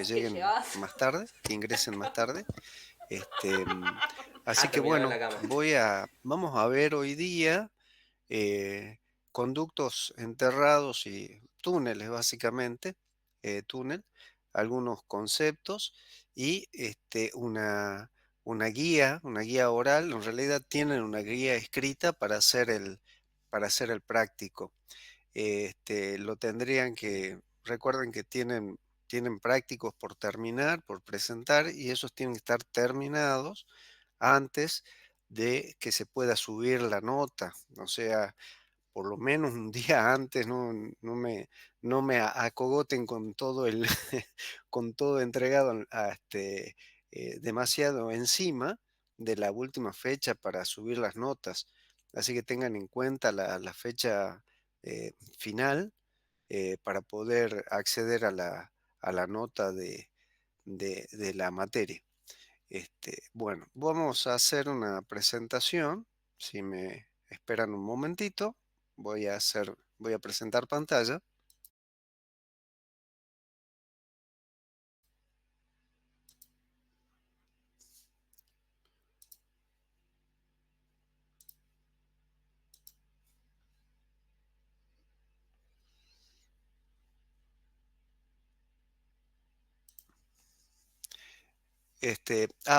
que ¿Qué lleguen llevas? más tarde, que ingresen más tarde. Este, mm, Así que Terminado en bueno, la cama. vamos a ver hoy día eh, conductos enterrados y túneles, básicamente, túnel, algunos conceptos y una guía oral. En realidad tienen una guía escrita para hacer el práctico. Lo tendrían que, recuerden que tienen prácticos por terminar, por presentar, y esos tienen que estar terminados antes de que se pueda subir la nota. O sea, por lo menos un día antes, no me acogoten con todo con todo entregado demasiado encima de la última fecha para subir las notas. Así que tengan en cuenta la fecha final para poder acceder a a la nota de la materia. Bueno, vamos a hacer una presentación. Si me esperan un momentito, voy a presentar pantalla.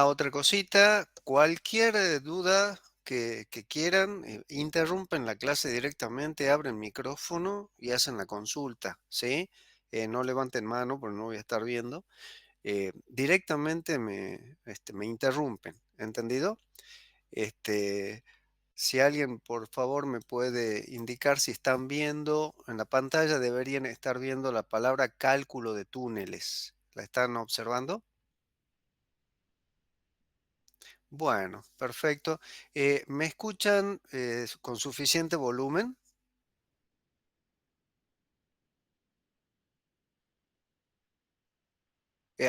Otra cosita, cualquier duda que quieran, interrumpen la clase directamente, abren micrófono y hacen la consulta, ¿sí? No levanten mano porque no voy a estar viendo. Directamente me interrumpen, ¿entendido? Este, si alguien, por favor, me puede indicar si están viendo en la pantalla, deberían estar viendo la palabra cálculo de túneles. ¿La están observando? Bueno, perfecto. ¿Me escuchan con suficiente volumen?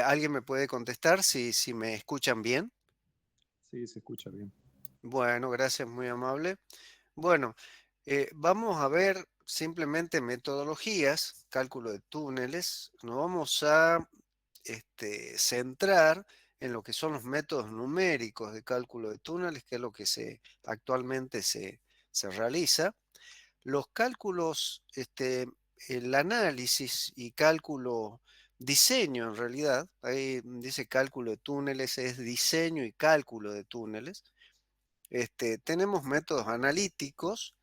¿Alguien me puede contestar si me escuchan bien? Sí, se escucha bien. Bueno, gracias, muy amable. Bueno, vamos a ver simplemente metodologías, cálculo de túneles. Nos vamos a centrar en lo que son los métodos numéricos de cálculo de túneles, que es lo que actualmente se realiza. Los cálculos, el análisis y cálculo, diseño en realidad, ahí dice cálculo de túneles, es diseño y cálculo de túneles. Tenemos métodos analíticos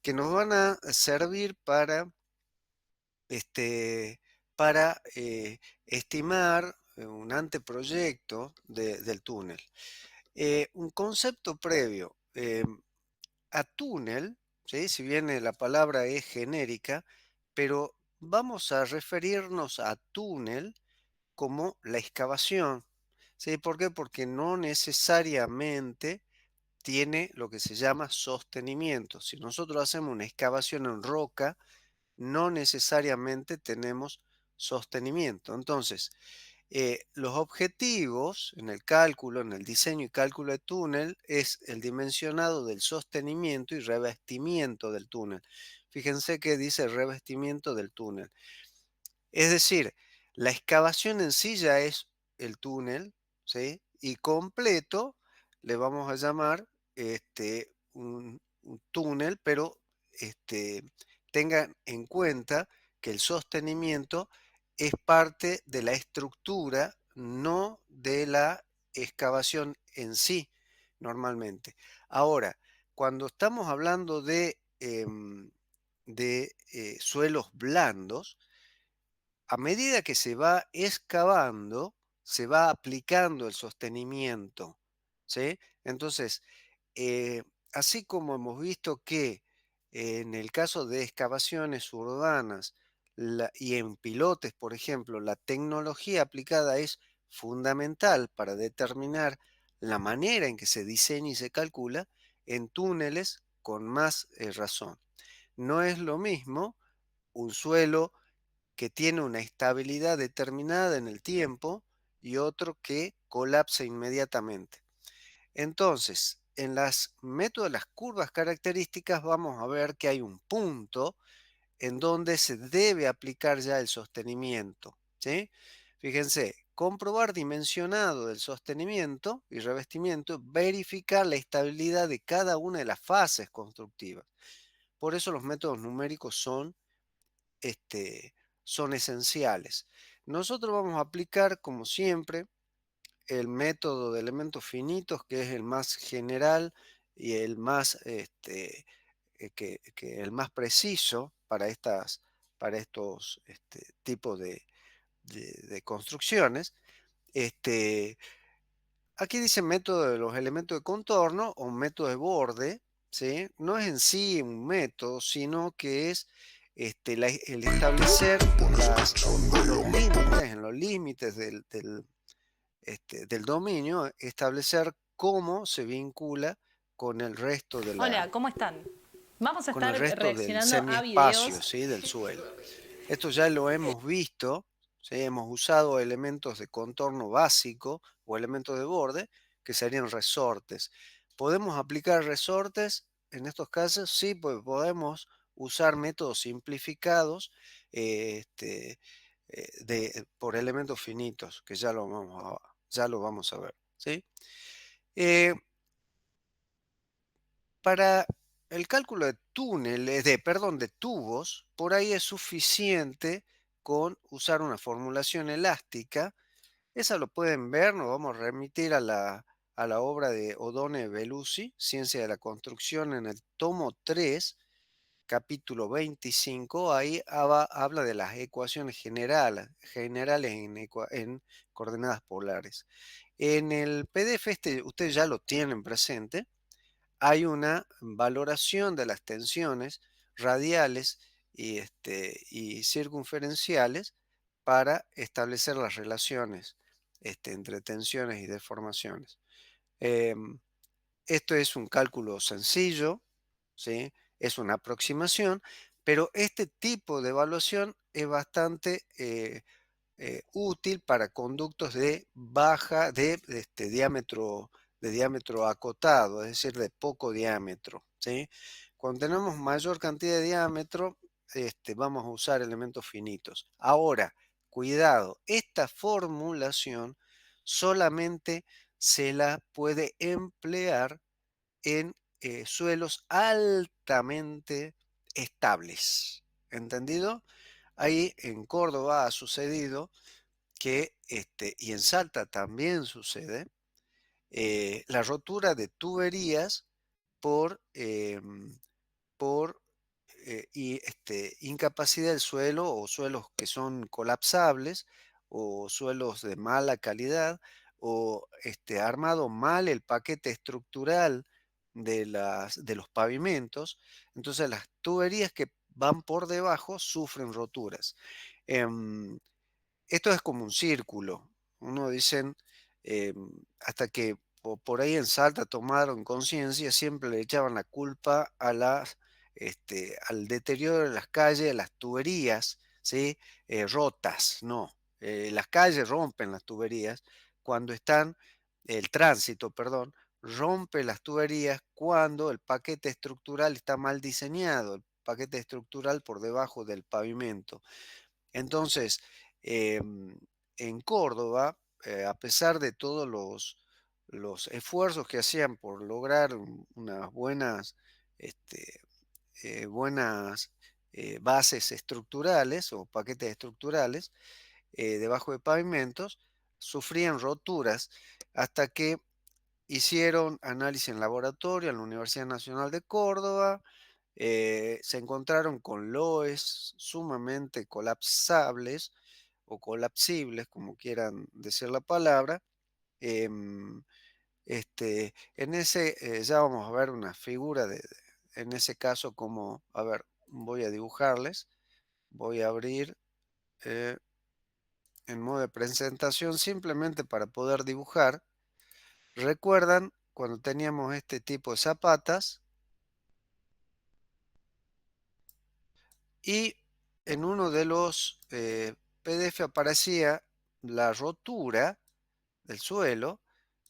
que nos van a servir este, para estimar un anteproyecto del túnel. Un concepto previo a túnel, ¿sí? Si bien la palabra es genérica, pero vamos a referirnos a túnel como la excavación. ¿Sí? ¿Por qué? Porque no necesariamente tiene lo que se llama sostenimiento. Si nosotros hacemos una excavación en roca, no necesariamente tenemos sostenimiento. Entonces, los objetivos en el cálculo, en el diseño y cálculo de túnel, es el dimensionado del sostenimiento y revestimiento del túnel. Fíjense que dice revestimiento del túnel. Es decir, la excavación en sí ya es el túnel, ¿sí? Y completo le vamos a llamar un túnel, pero tengan en cuenta que el sostenimiento es parte de la estructura, no de la excavación en sí, normalmente. Ahora, cuando estamos hablando de suelos blandos, a medida que se va excavando, se va aplicando el sostenimiento, ¿sí? Entonces, eh, así como hemos visto que en el caso de excavaciones urbanas y en pilotes, por ejemplo, la tecnología aplicada es fundamental para determinar la manera en que se diseña y se calcula, en túneles con más razón. No es lo mismo un suelo que tiene una estabilidad determinada en el tiempo y otro que colapsa inmediatamente. Entonces, en las métodos de las curvas características vamos a ver que hay un punto en donde se debe aplicar ya el sostenimiento, ¿sí? Fíjense, comprobar dimensionado del sostenimiento y revestimiento, verificar la estabilidad de cada una de las fases constructivas. Por eso los métodos numéricos este, son esenciales. Nosotros vamos a aplicar, como siempre, el método de elementos finitos, que es el más general y el más, que el más preciso para, para estos tipos de construcciones. Este, Aquí dice método de los elementos de contorno o método de borde, ¿sí? No es en sí un método, sino que es el establecer los límites, en los límites del dominio, establecer cómo se vincula con el resto de Hola, ¿cómo están? Vamos a con el estar resto del reaccionando a semiespacio, videos. ¿sí? Del suelo. Esto ya lo hemos visto, ¿sí? Hemos usado elementos de contorno básico o elementos de borde, que serían resortes. ¿Podemos aplicar resortes en estos casos? Sí, pues podemos usar métodos simplificados por elementos finitos, que ya lo vamos a ver, ¿sí? Eh, para el cálculo de túneles, perdón, de tubos, por ahí es suficiente con usar una formulación elástica. Esa lo pueden ver, nos vamos a remitir a la obra de Odone Belusi, Ciencia de la Construcción, en el tomo 3, capítulo 25. Ahí habla de las ecuaciones generales en coordenadas polares. En el PDF ustedes ya lo tienen presente. Hay una valoración de las tensiones radiales y circunferenciales para establecer las relaciones entre tensiones y deformaciones. Em, Esto es un cálculo sencillo, ¿sí? Es una aproximación, pero este tipo de evaluación es bastante útil para conductos de diámetro acotado, es decir, de poco diámetro, ¿sí? Cuando tenemos mayor cantidad de diámetro, vamos a usar elementos finitos. Ahora, cuidado, esta formulación solamente se la puede emplear en suelos altamente estables. ¿Entendido? Ahí en Córdoba ha sucedido que, y en Salta también sucede, la rotura de tuberías por, por incapacidad del suelo o suelos que son colapsables o suelos de mala calidad o armado mal el paquete estructural de los pavimentos. Entonces las tuberías que van por debajo sufren roturas. Em, Esto es como un círculo. Uno dicen, hasta que por ahí en Salta tomaron conciencia, siempre le echaban la culpa al deterioro de las calles, a las tuberías, ¿sí? Rotas. No, las calles rompen las tuberías cuando el tránsito, perdón, rompe las tuberías cuando el paquete estructural está mal diseñado, el paquete estructural por debajo del pavimento. Entonces, en Córdoba, a pesar de todos los esfuerzos que hacían por lograr unas este, buenas bases estructurales o paquetes estructurales debajo de pavimentos, sufrían roturas hasta que hicieron análisis en laboratorio en la Universidad Nacional de Córdoba. Se encontraron con loes sumamente colapsables o colapsibles, como quieran decir la palabra. em, ya vamos a ver una figura en ese caso, como, a ver, voy a dibujarles, voy a abrir en modo de presentación simplemente para poder dibujar. ¿Recuerdan cuando teníamos este tipo de zapatas? Y en uno de los PDF aparecía la rotura del suelo,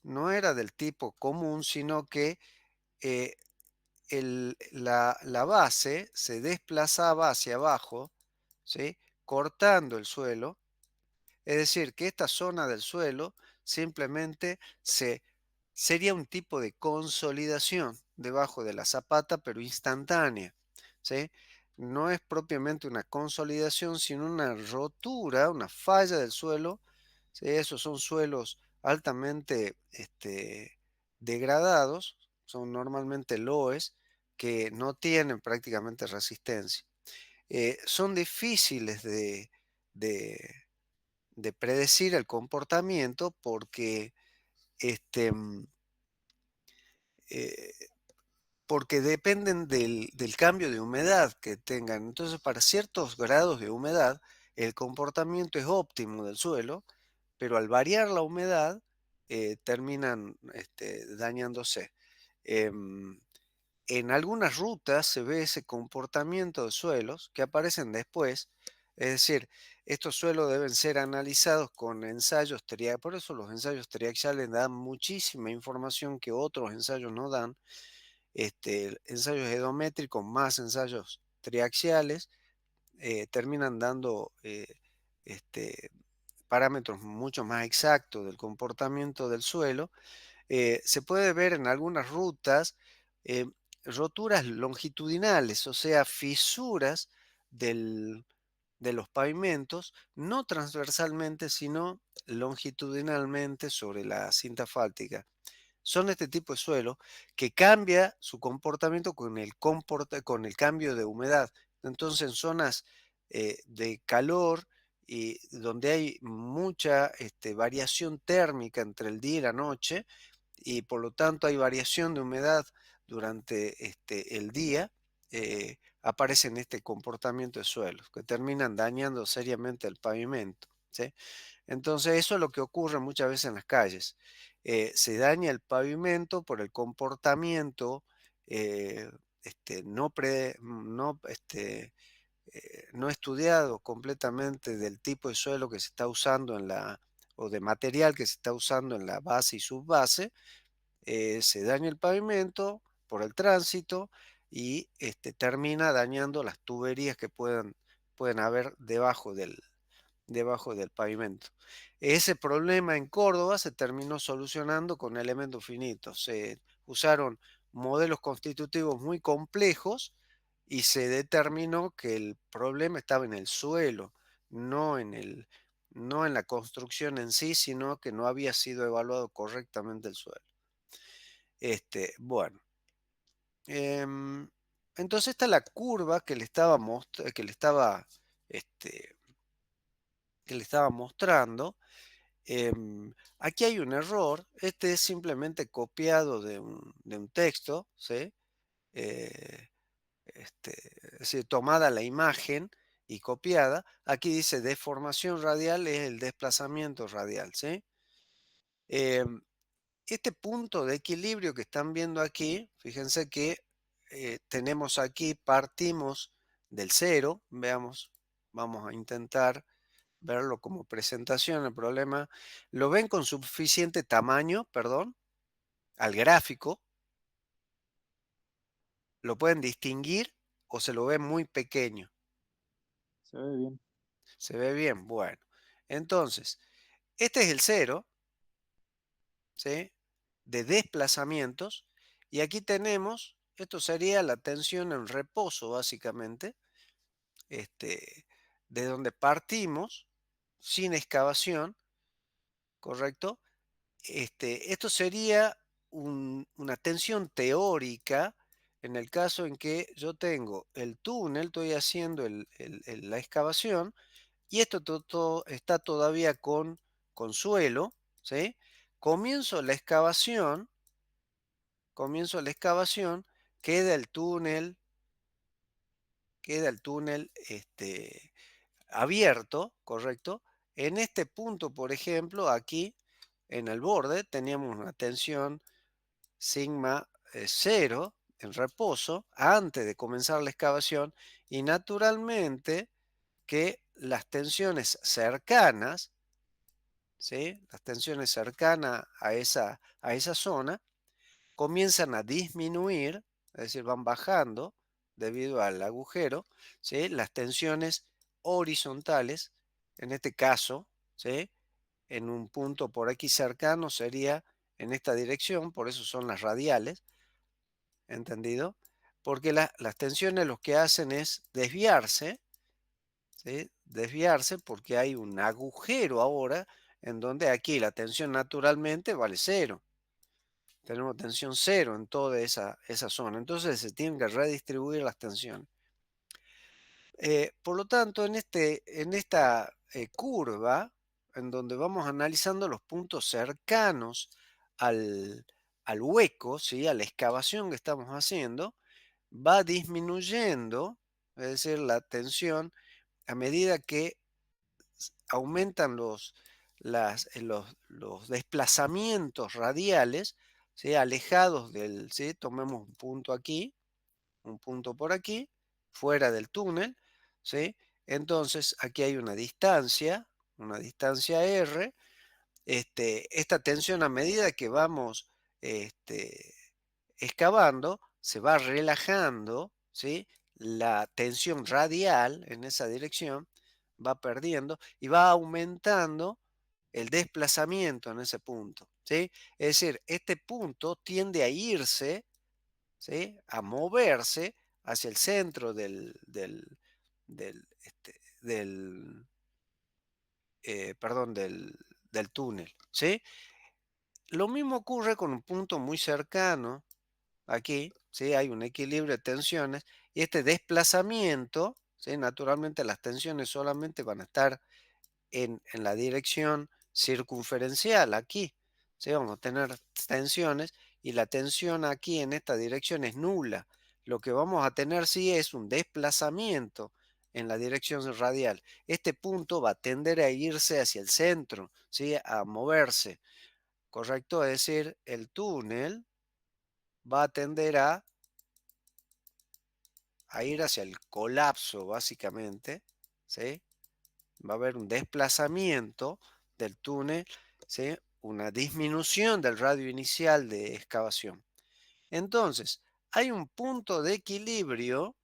no era del tipo común, sino que eh, la base se desplazaba hacia abajo, ¿sí? Cortando el suelo, Es decir, que esta zona del suelo simplemente sería un tipo de consolidación debajo de la zapata, pero instantánea, ¿sí? No es propiamente una consolidación, sino una rotura, una falla del suelo, ¿sí? Esos son suelos altamente degradados, son normalmente loes que no tienen prácticamente resistencia. Son difíciles de- de predecir el comportamiento porque, este, mm, eh, porque dependen del cambio de humedad que tengan. Entonces, para ciertos grados de humedad, el comportamiento es óptimo del suelo, pero al variar la humedad, terminan dañándose. Em, En algunas rutas se ve ese comportamiento de suelos que aparecen después, es decir, estos suelos deben ser analizados con ensayos triaxiales, por eso los ensayos triaxiales dan muchísima información que otros ensayos no dan, ensayos edométricos más ensayos triaxiales terminan dando este, parámetros mucho más exactos del comportamiento del suelo. Se puede ver en algunas rutas eh, roturas longitudinales, o sea, fisuras del- de los pavimentos, no transversalmente, sino longitudinalmente sobre la cinta asfáltica. Son este tipo de suelo que cambia su comportamiento con el cambio de humedad. Entonces, en zonas de calor y donde hay mucha variación térmica entre el día y la noche, y por lo tanto hay variación de humedad durante el día, aparecen este comportamiento de suelos que terminan dañando seriamente el pavimento, ¿sí? Entonces eso es lo que ocurre muchas veces en las calles. Se daña el pavimento por el comportamiento eh, no estudiado completamente del tipo de suelo que se está usando o de material que se está usando en la base y subbase. Se daña el pavimento por el tránsito y termina dañando las tuberías que pueden haber debajo del pavimento. Ese problema en Córdoba se terminó solucionando con elementos finitos. Se usaron modelos constitutivos muy complejos y se determinó que el problema estaba en el suelo, no en no en la construcción en sí, sino que no había sido evaluado correctamente el suelo. Bueno, em, entonces esta es la curva este, que le estaba mostrando. Aquí hay un error. Este es simplemente copiado de un texto, ¿sí? Eh, es decir, tomada la imagen y copiada. Aquí dice deformación radial es el desplazamiento radial, ¿sí? Em, Este punto de equilibrio que están viendo aquí, fíjense que tenemos aquí, partimos del cero, veamos, vamos a intentar verlo como presentación, el problema, lo ven con suficiente tamaño, perdón, al gráfico, lo pueden distinguir o se lo ven muy pequeño, Se ve bien. se ve bien, bueno, entonces, este es el cero, ¿sí? De desplazamientos. Y aquí tenemos, esto sería la tensión en reposo, básicamente, este, de donde partimos sin excavación, ¿correcto? Esto sería una tensión teórica en el caso en que yo tengo el túnel, estoy haciendo la excavación y esto está todavía con suelo, ¿sí? Comienzo la excavación Comienzo la excavación, queda el túnel, queda el túnel abierto, ¿correcto? En este punto, por ejemplo, aquí en el borde teníamos una tensión sigma 0 en reposo antes de comenzar la excavación y naturalmente que las tensiones cercanas, ¿sí? Las tensiones cercanas a esa zona comienzan a disminuir, es decir, van bajando debido al agujero, ¿sí? Las tensiones horizontales, en este caso, ¿sí? En un punto por aquí cercano sería en esta dirección, por eso son las radiales, ¿entendido? Porque las tensiones lo que hacen es desviarse, ¿sí? Desviarse porque hay un agujero ahora en donde aquí la tensión naturalmente vale cero. Tenemos tensión cero en toda esa zona. Entonces se tienen que redistribuir las tensiones. Por lo tanto, en esta curva, en donde vamos analizando los puntos cercanos al, al hueco, ¿sí? A la excavación que estamos haciendo, va disminuyendo, es decir, la tensión a medida que aumentan los desplazamientos radiales, ¿sí? Alejados del, ¿sí? Tomemos un punto aquí, un punto por aquí, fuera del túnel, ¿sí? Entonces, aquí hay una distancia R. Esta tensión a medida que vamos este, excavando, se va relajando, ¿sí? La tensión radial en esa dirección va perdiendo y va aumentando el desplazamiento en ese punto, ¿sí? Es decir, este punto tiende a irse, ¿sí? A moverse hacia el centro perdón, del túnel, ¿sí? Lo mismo ocurre con un punto muy cercano aquí, ¿sí? Hay un equilibrio de tensiones y este desplazamiento, ¿sí? Naturalmente las tensiones solamente van a estar en la dirección circunferencial aquí, ¿sí? Vamos a tener tensiones y la tensión aquí en esta dirección es nula. Lo que vamos a tener sí es un desplazamiento en la dirección radial. Este punto va a tender a irse hacia el centro, ¿sí? A moverse, ¿correcto? Es decir, el túnel va a tender a ir hacia el colapso, básicamente, ¿sí? Va a haber un desplazamiento del túnel, ¿sí? Una disminución del radio inicial de excavación. Entonces, hay un punto de equilibrio,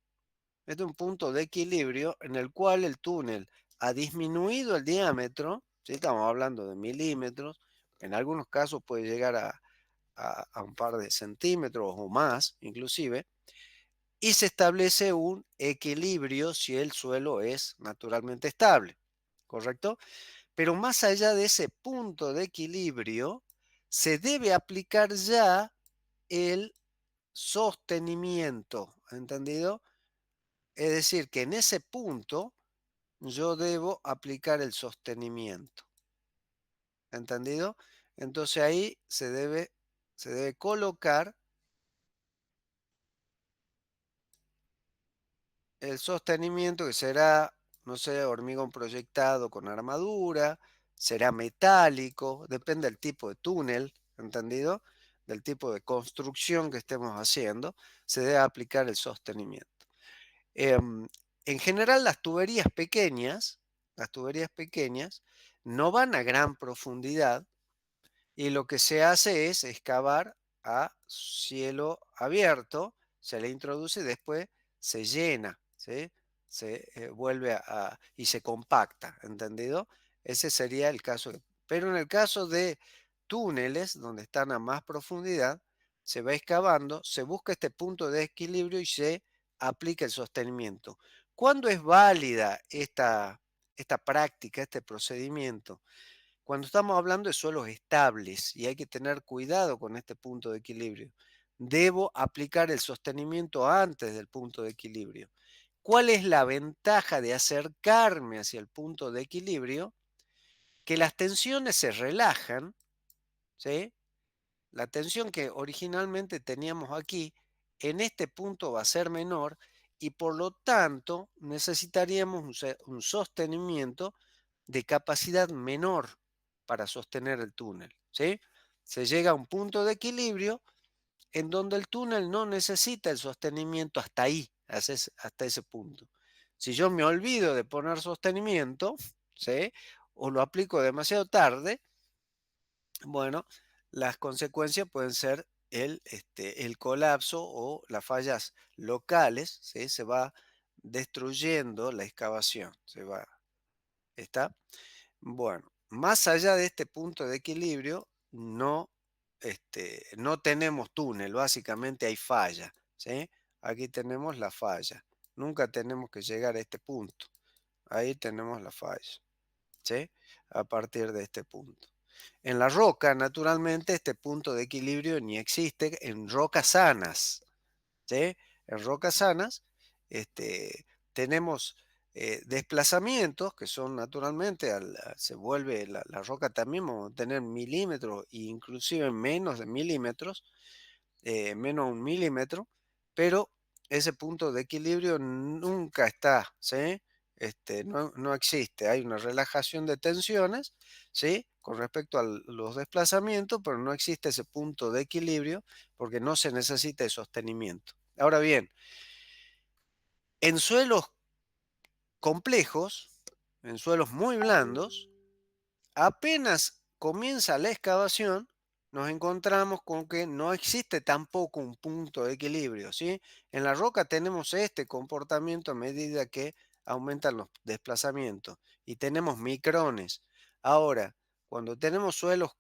este es un punto de equilibrio en el cual el túnel ha disminuido el diámetro, ¿sí? Estamos hablando de milímetros, en algunos casos puede llegar a un par de centímetros o más, inclusive, y se establece un equilibrio si el suelo es naturalmente estable, ¿correcto? Pero más allá de ese punto de equilibrio, se debe aplicar ya el sostenimiento, ¿entendido? Es decir, que en ese punto yo debo aplicar el sostenimiento, ¿entendido? Entonces ahí se debe colocar el sostenimiento, que será, no sé, hormigón proyectado con armadura, será metálico, depende del tipo de túnel, ¿entendido? Del tipo de construcción que estemos haciendo, se debe aplicar el sostenimiento. Em, en general, las tuberías pequeñas no van a gran profundidad y lo que se hace es excavar a cielo abierto, se le introduce y después se llena, ¿sí? Se vuelve y se compacta, ¿entendido? Ese sería el caso. Pero en el caso de túneles, donde están a más profundidad, se va excavando, se busca este punto de equilibrio y se aplica el sostenimiento. ¿Cuándo es válida esta práctica, este procedimiento? Cuando estamos hablando de suelos estables y hay que tener cuidado con este punto de equilibrio, debo aplicar el sostenimiento antes del punto de equilibrio. ¿Cuál es la ventaja de acercarme hacia el punto de equilibrio? Que las tensiones se relajan, ¿sí? La tensión que originalmente teníamos aquí, en este punto va a ser menor y por lo tanto necesitaríamos un sostenimiento de capacidad menor para sostener el túnel, ¿sí? Se llega a un punto de equilibrio en donde el túnel no necesita el sostenimiento hasta ahí, hasta ese punto. Si yo me olvido de poner sostenimiento, ¿sí? O lo aplico demasiado tarde, bueno, las consecuencias pueden ser el colapso o las fallas locales, ¿sí? Se va destruyendo la excavación, ¿está? Bueno. más allá de este punto de equilibrio, no tenemos túnel, básicamente hay falla, ¿sí? Aquí tenemos la falla. Nunca tenemos que llegar a este punto. Ahí tenemos la falla, ¿sí? A partir de este punto. En la roca, naturalmente, este punto de equilibrio ni existe en rocas sanas, ¿sí? En rocas sanas, tenemos desplazamientos que son naturalmente, se vuelve la roca también, vamos a tener milímetros e inclusive menos de milímetros, menos de un milímetro, pero ese punto de equilibrio nunca está, ¿sí? No existe, hay una relajación de tensiones, ¿sí? Con respecto a los desplazamientos, pero no existe ese punto de equilibrio porque no se necesita de sostenimiento. Ahora bien, en suelos complejos, en suelos muy blandos, apenas comienza la excavación, nos encontramos con que no existe tampoco un punto de equilibrio, ¿sí? En la roca tenemos este comportamiento a medida que aumentan los desplazamientos y tenemos micrones. Ahora, cuando tenemos suelos,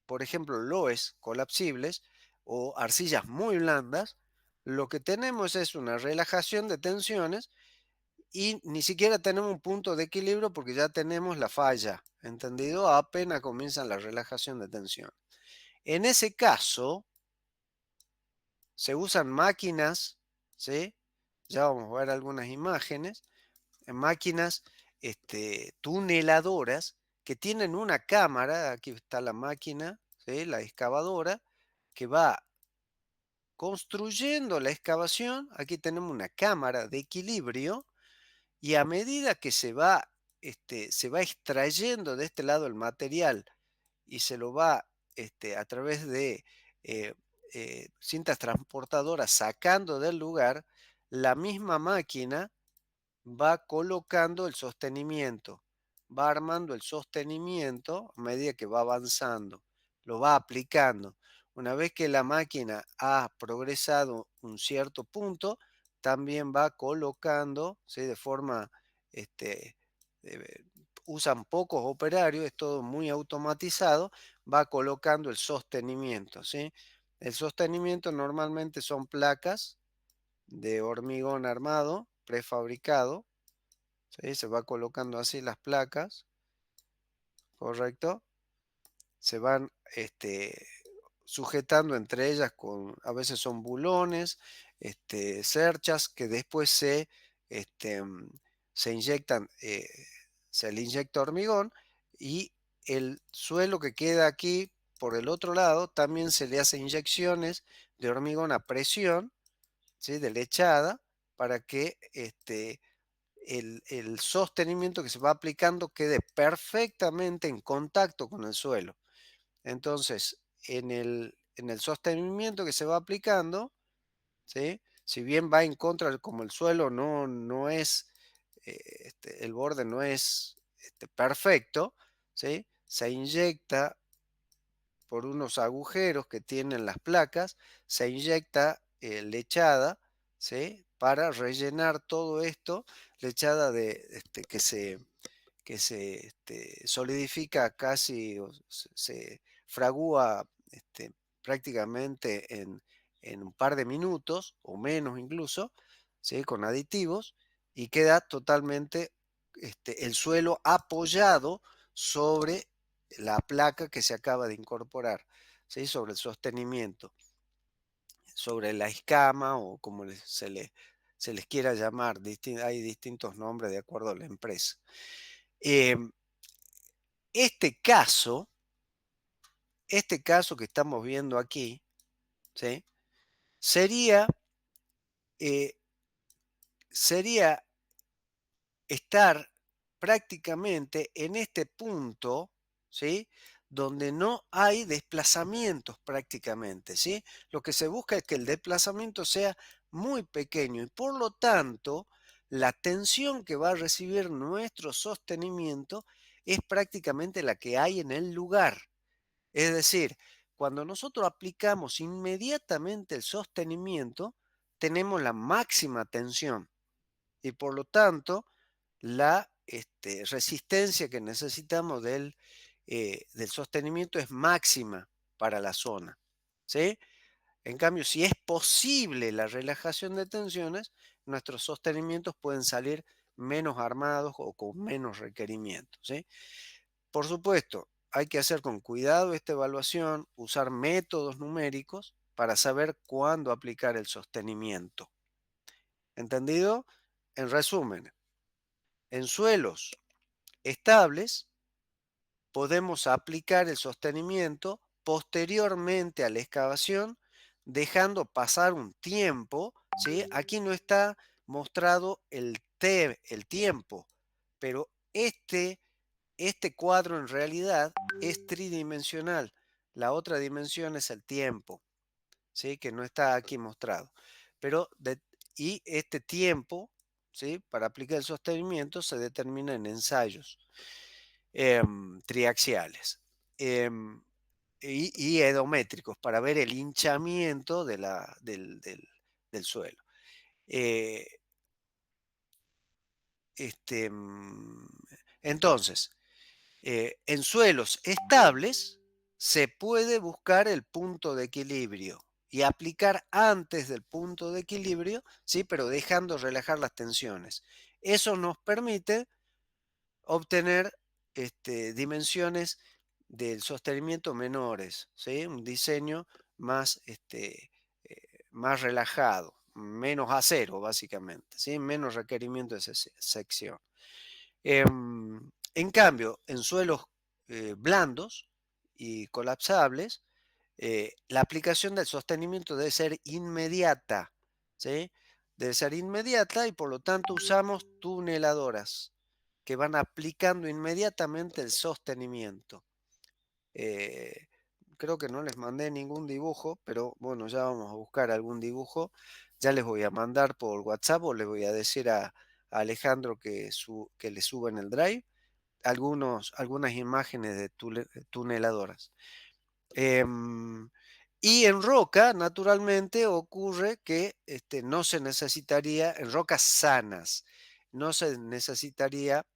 por ejemplo, loes colapsibles o arcillas muy blandas, lo que tenemos es una relajación de tensiones y ni siquiera tenemos un punto de equilibrio porque ya tenemos la falla, ¿entendido? Apenas comienza la relajación de tensión. En ese caso, se usan máquinas, ¿sí? Ya vamos a ver algunas imágenes, máquinas tuneladoras que tienen una cámara, aquí está la máquina, ¿sí? La excavadora, que va construyendo la excavación, aquí tenemos una cámara de equilibrio. Y a medida que se va extrayendo de este lado el material y se lo va a través de eh, cintas transportadoras sacando del lugar, la misma máquina va colocando el sostenimiento, va armando el sostenimiento a medida que va avanzando, lo va aplicando. Una vez que la máquina ha progresado un cierto punto, también va colocando, ¿sí? De forma, este, eh, usan pocos operarios, es todo muy automatizado, va colocando el sostenimiento, ¿sí? El sostenimiento normalmente son placas de hormigón armado, prefabricado, ¿sí? Se va colocando así las placas, ¿correcto? Se van sujetando entre ellas con, a veces son bulones, cerchas que después este, mm, se inyectan, se le inyecta hormigón y el suelo que queda aquí por el otro lado también se le hace inyecciones de hormigón a presión, ¿sí? De lechada para que el sostenimiento que se va aplicando quede perfectamente en contacto con el suelo. Entonces, en el sostenimiento que se va aplicando, ¿sí? Si bien va en contra, como el suelo no es, el borde no es perfecto, ¿sí? Se inyecta por unos agujeros que tienen las placas, se inyecta lechada, ¿sí? Para rellenar todo esto, lechada que se solidifica casi, o se fragúa prácticamente en un par de minutos o menos incluso, ¿sí? Con aditivos y queda totalmente el suelo apoyado sobre la placa que se acaba de incorporar, ¿sí? Sobre el sostenimiento, sobre la escama o como se les quiera llamar, hay distintos nombres de acuerdo a la empresa. Em, este caso, este caso que estamos viendo aquí, ¿sí? sería, eh, sería estar prácticamente en este punto, ¿sí? Donde no hay desplazamientos prácticamente, ¿sí? Lo que se busca es que el desplazamiento sea muy pequeño y por lo tanto la tensión que va a recibir nuestro sostenimiento es prácticamente la que hay en el lugar. Es decir, cuando nosotros aplicamos inmediatamente el sostenimiento, tenemos la máxima tensión y por lo tanto la resistencia que necesitamos del del sostenimiento es máxima para la zona, ¿sí? En cambio, si es posible la relajación de tensiones, nuestros sostenimientos pueden salir menos armados o con menos requerimientos, ¿sí? Por supuesto, hay que hacer con cuidado esta evaluación, usar métodos numéricos para saber cuándo aplicar el sostenimiento. ¿Entendido? En resumen, en suelos estables podemos aplicar el sostenimiento posteriormente a la excavación, dejando pasar un tiempo, ¿sí? Aquí no está mostrado el tiempo, pero este cuadro en realidad es tridimensional. La otra dimensión es el tiempo, ¿sí? Que no está aquí mostrado. Pero y este tiempo, ¿sí? Para aplicar el sostenimiento se determina en ensayos triaxiales y edométricos para ver el hinchamiento del suelo. Eh, este, mm, entonces, en suelos estables se puede buscar el punto de equilibrio y aplicar antes del punto de equilibrio, ¿sí? Pero dejando relajar las tensiones. Eso nos permite obtener dimensiones del sostenimiento menores, ¿sí? Un diseño más, más relajado, menos acero, básicamente, ¿sí? Menos requerimiento de sección. En cambio, en suelos blandos y colapsables, la aplicación del sostenimiento debe ser inmediata, ¿sí? Debe ser inmediata y por lo tanto usamos tuneladoras que van aplicando inmediatamente el sostenimiento. Eh, Creo que no les mandé ningún dibujo, pero bueno, ya vamos a buscar algún dibujo. Ya les voy a mandar por WhatsApp o les voy a decir a Alejandro que le suba en el Drive algunas imágenes de tuneladoras. Em, y en roca, naturalmente, ocurre que no se necesitaría, en rocas sanas, no se necesitaría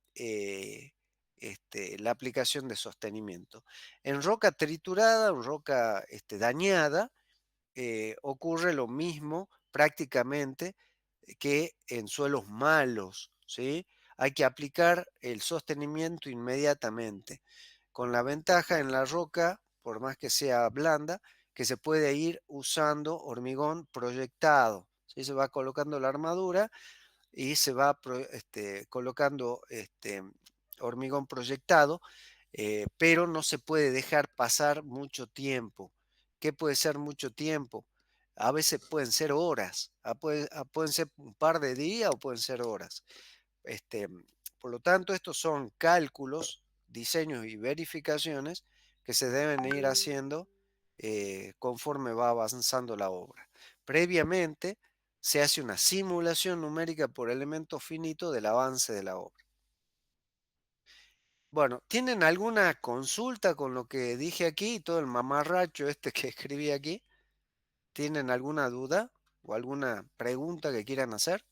la aplicación de sostenimiento. En roca triturada, en roca dañada, ocurre lo mismo prácticamente que en suelos malos, ¿sí? Hay que aplicar el sostenimiento inmediatamente, con la ventaja en la roca, por más que sea blanda, que se puede ir usando hormigón proyectado, ¿sí? Se va colocando la armadura y se va colocando hormigón proyectado, pero no se puede dejar pasar mucho tiempo. ¿Qué puede ser mucho tiempo? A veces pueden ser horas, pueden ser un par de días o pueden ser horas. Este, por lo tanto, estos son cálculos, diseños y verificaciones que se deben ir haciendo conforme va avanzando la obra. Previamente, se hace una simulación numérica por elemento finito del avance de la obra. Bueno, ¿tienen alguna consulta con lo que dije aquí y todo el mamarracho que escribí aquí? ¿Tienen alguna duda o alguna pregunta que quieran hacer?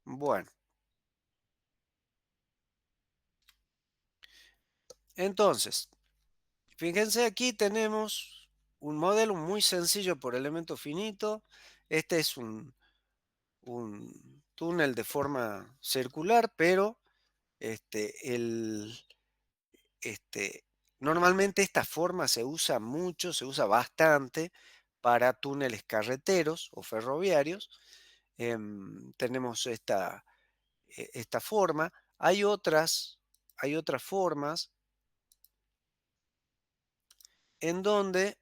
Bueno, entonces, fíjense, aquí tenemos un modelo muy sencillo por elemento finito. Este es un túnel de forma circular, pero el, este, normalmente esta forma se usa mucho, se usa bastante para túneles carreteros o ferroviarios. Tenemos esta forma. Hay otras formas en donde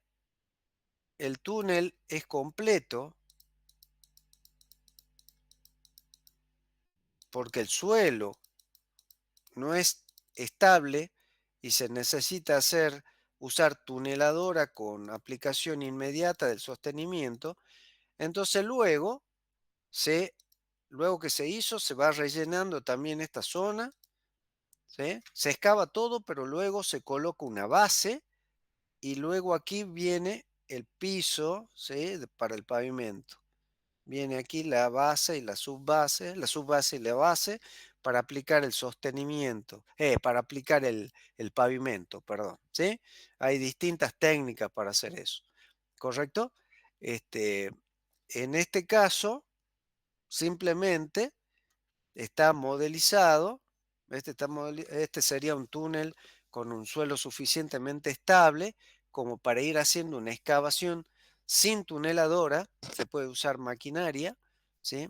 el túnel es completo porque el suelo no es estable y se necesita usar tuneladora con aplicación inmediata del sostenimiento. Entonces luego que se hizo, se va rellenando también esta zona, ¿sí? Se excava todo, pero luego se coloca una base y luego aquí viene el piso, ¿sí? Para el pavimento. Viene aquí la base y la subbase y la base para aplicar el sostenimiento, para aplicar el pavimento, perdón, ¿sí? Hay distintas técnicas para hacer eso, ¿correcto? Este, en este caso, simplemente está modelizado, este sería un túnel con un suelo suficientemente estable como para ir haciendo una excavación sin tuneladora. Se puede usar maquinaria, ¿sí?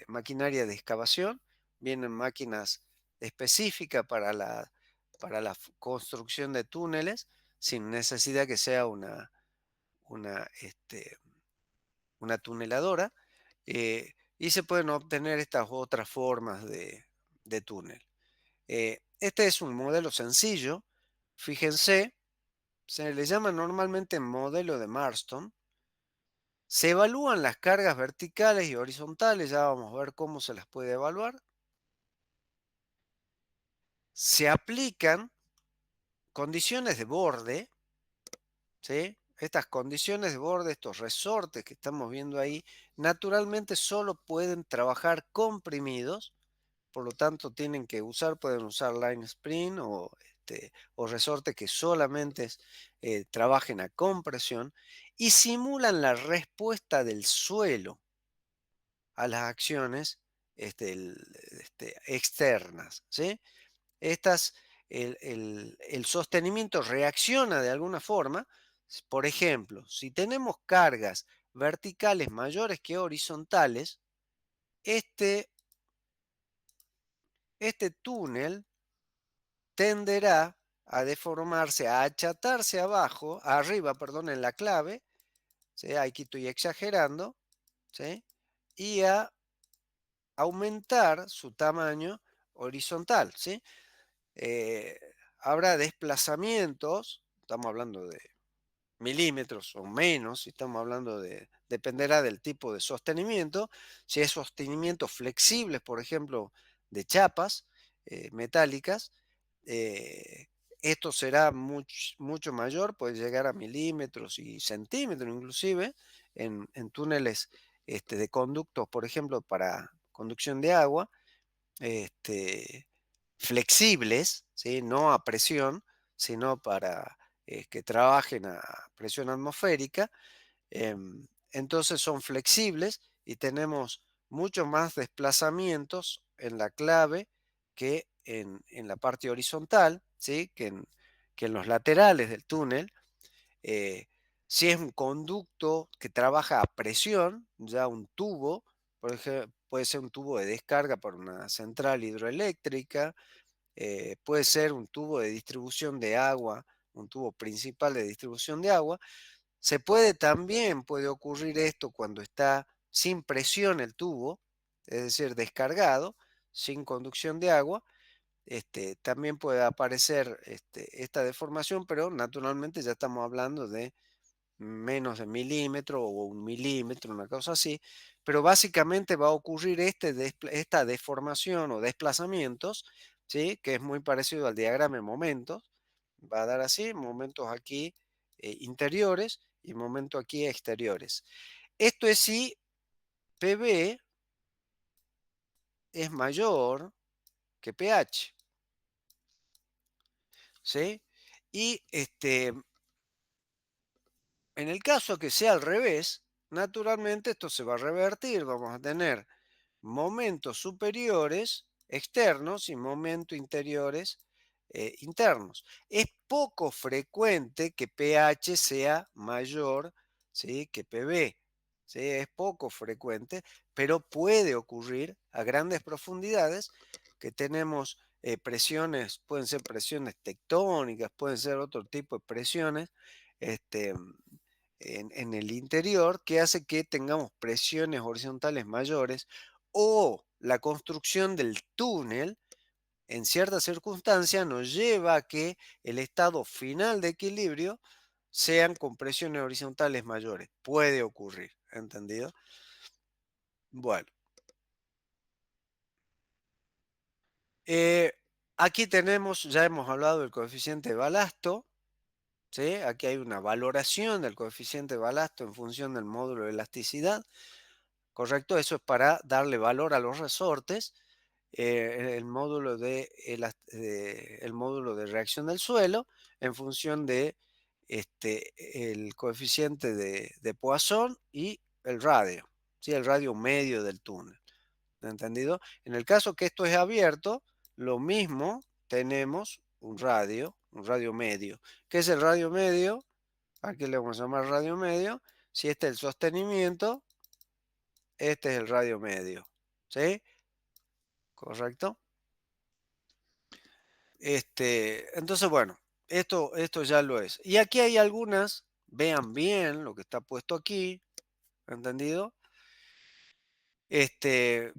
Maquinaria de excavación. Vienen máquinas específicas construcción de túneles sin necesidad que sea una, este, una tuneladora. Y se pueden obtener estas otras formas de túnel. Este es un modelo sencillo. Fíjense, se le llama normalmente modelo de Marston. Se evalúan las cargas verticales y horizontales, ya vamos a ver cómo se las puede evaluar. Se aplican condiciones de borde, ¿sí? Estas condiciones de borde, estos resortes que estamos viendo ahí, naturalmente solo pueden trabajar comprimidos. Por lo tanto, pueden usar line spring o resortes que solamente trabajen a compresión y simulan la respuesta del suelo a las acciones externas, ¿sí? Estas, el sostenimiento reacciona de alguna forma. Por ejemplo, si tenemos cargas verticales mayores que horizontales, este, este túnel tenderá a deformarse, a achatarse arriba, perdón, en la clave, ¿sí? Aquí estoy exagerando, ¿sí? Y a aumentar su tamaño horizontal, ¿sí? Eh, Habrá desplazamientos, estamos hablando de milímetros o menos, si estamos hablando dependerá del tipo de sostenimiento. Si es sostenimiento flexibles, por ejemplo, de chapas metálicas, eh, esto será mucho mayor, puede llegar a milímetros y centímetros inclusive, en túneles de conductos, por ejemplo, para conducción de agua, este, flexibles, ¿sí? No a presión, sino para que trabajen a presión atmosférica. Entonces son flexibles y tenemos mucho más desplazamientos en la clave que en la parte horizontal, ¿sí? Que en los laterales del túnel. eh, si es un conducto que trabaja a presión, ya un tubo, por ejemplo, puede ser un tubo de descarga para una central hidroeléctrica, puede ser un tubo de distribución de agua, un tubo principal de distribución de agua. Puede ocurrir esto cuando está sin presión el tubo, es decir, descargado, sin conducción de agua. También puede aparecer esta deformación, pero naturalmente ya estamos hablando de menos de milímetro o un milímetro, una cosa así, pero básicamente va a ocurrir esta deformación o desplazamientos, ¿sí? Que es muy parecido al diagrama de momentos. Va a dar así, momentos aquí interiores y momentos aquí exteriores. Esto es si PB es mayor que pH, ¿sí? Y en el caso que sea al revés, naturalmente esto se va a revertir, vamos a tener momentos superiores externos y momentos interiores internos. Es poco frecuente que pH sea mayor, ¿sí? Que PB. ¿Sí? Es poco frecuente, pero puede ocurrir a grandes profundidades que tenemos presiones, pueden ser presiones tectónicas, pueden ser otro tipo de presiones este, en el interior que hace que tengamos presiones horizontales mayores o la construcción del túnel en ciertas circunstancias nos lleva a que el estado final de equilibrio sean con presiones horizontales mayores. Puede ocurrir, ¿entendido? Bueno, eh, aquí ya hemos hablado del coeficiente de balasto, ¿sí? Aquí hay una valoración del coeficiente de balasto en función del módulo de elasticidad. ¿correcto? Eso es para darle valor a los resortes, el módulo de reacción del suelo en función de el coeficiente de Poisson y el radio, ¿sí? El radio medio del túnel. ¿Entendido? En el caso que esto es abierto, lo mismo tenemos un radio medio. ¿Qué es el radio medio? Aquí le vamos a llamar radio medio. Si este es el sostenimiento, este es el radio medio. ¿Sí? ¿Correcto? Entonces, bueno, esto ya lo es. Y aquí hay algunas, vean bien lo que está puesto aquí, ¿entendido? Este,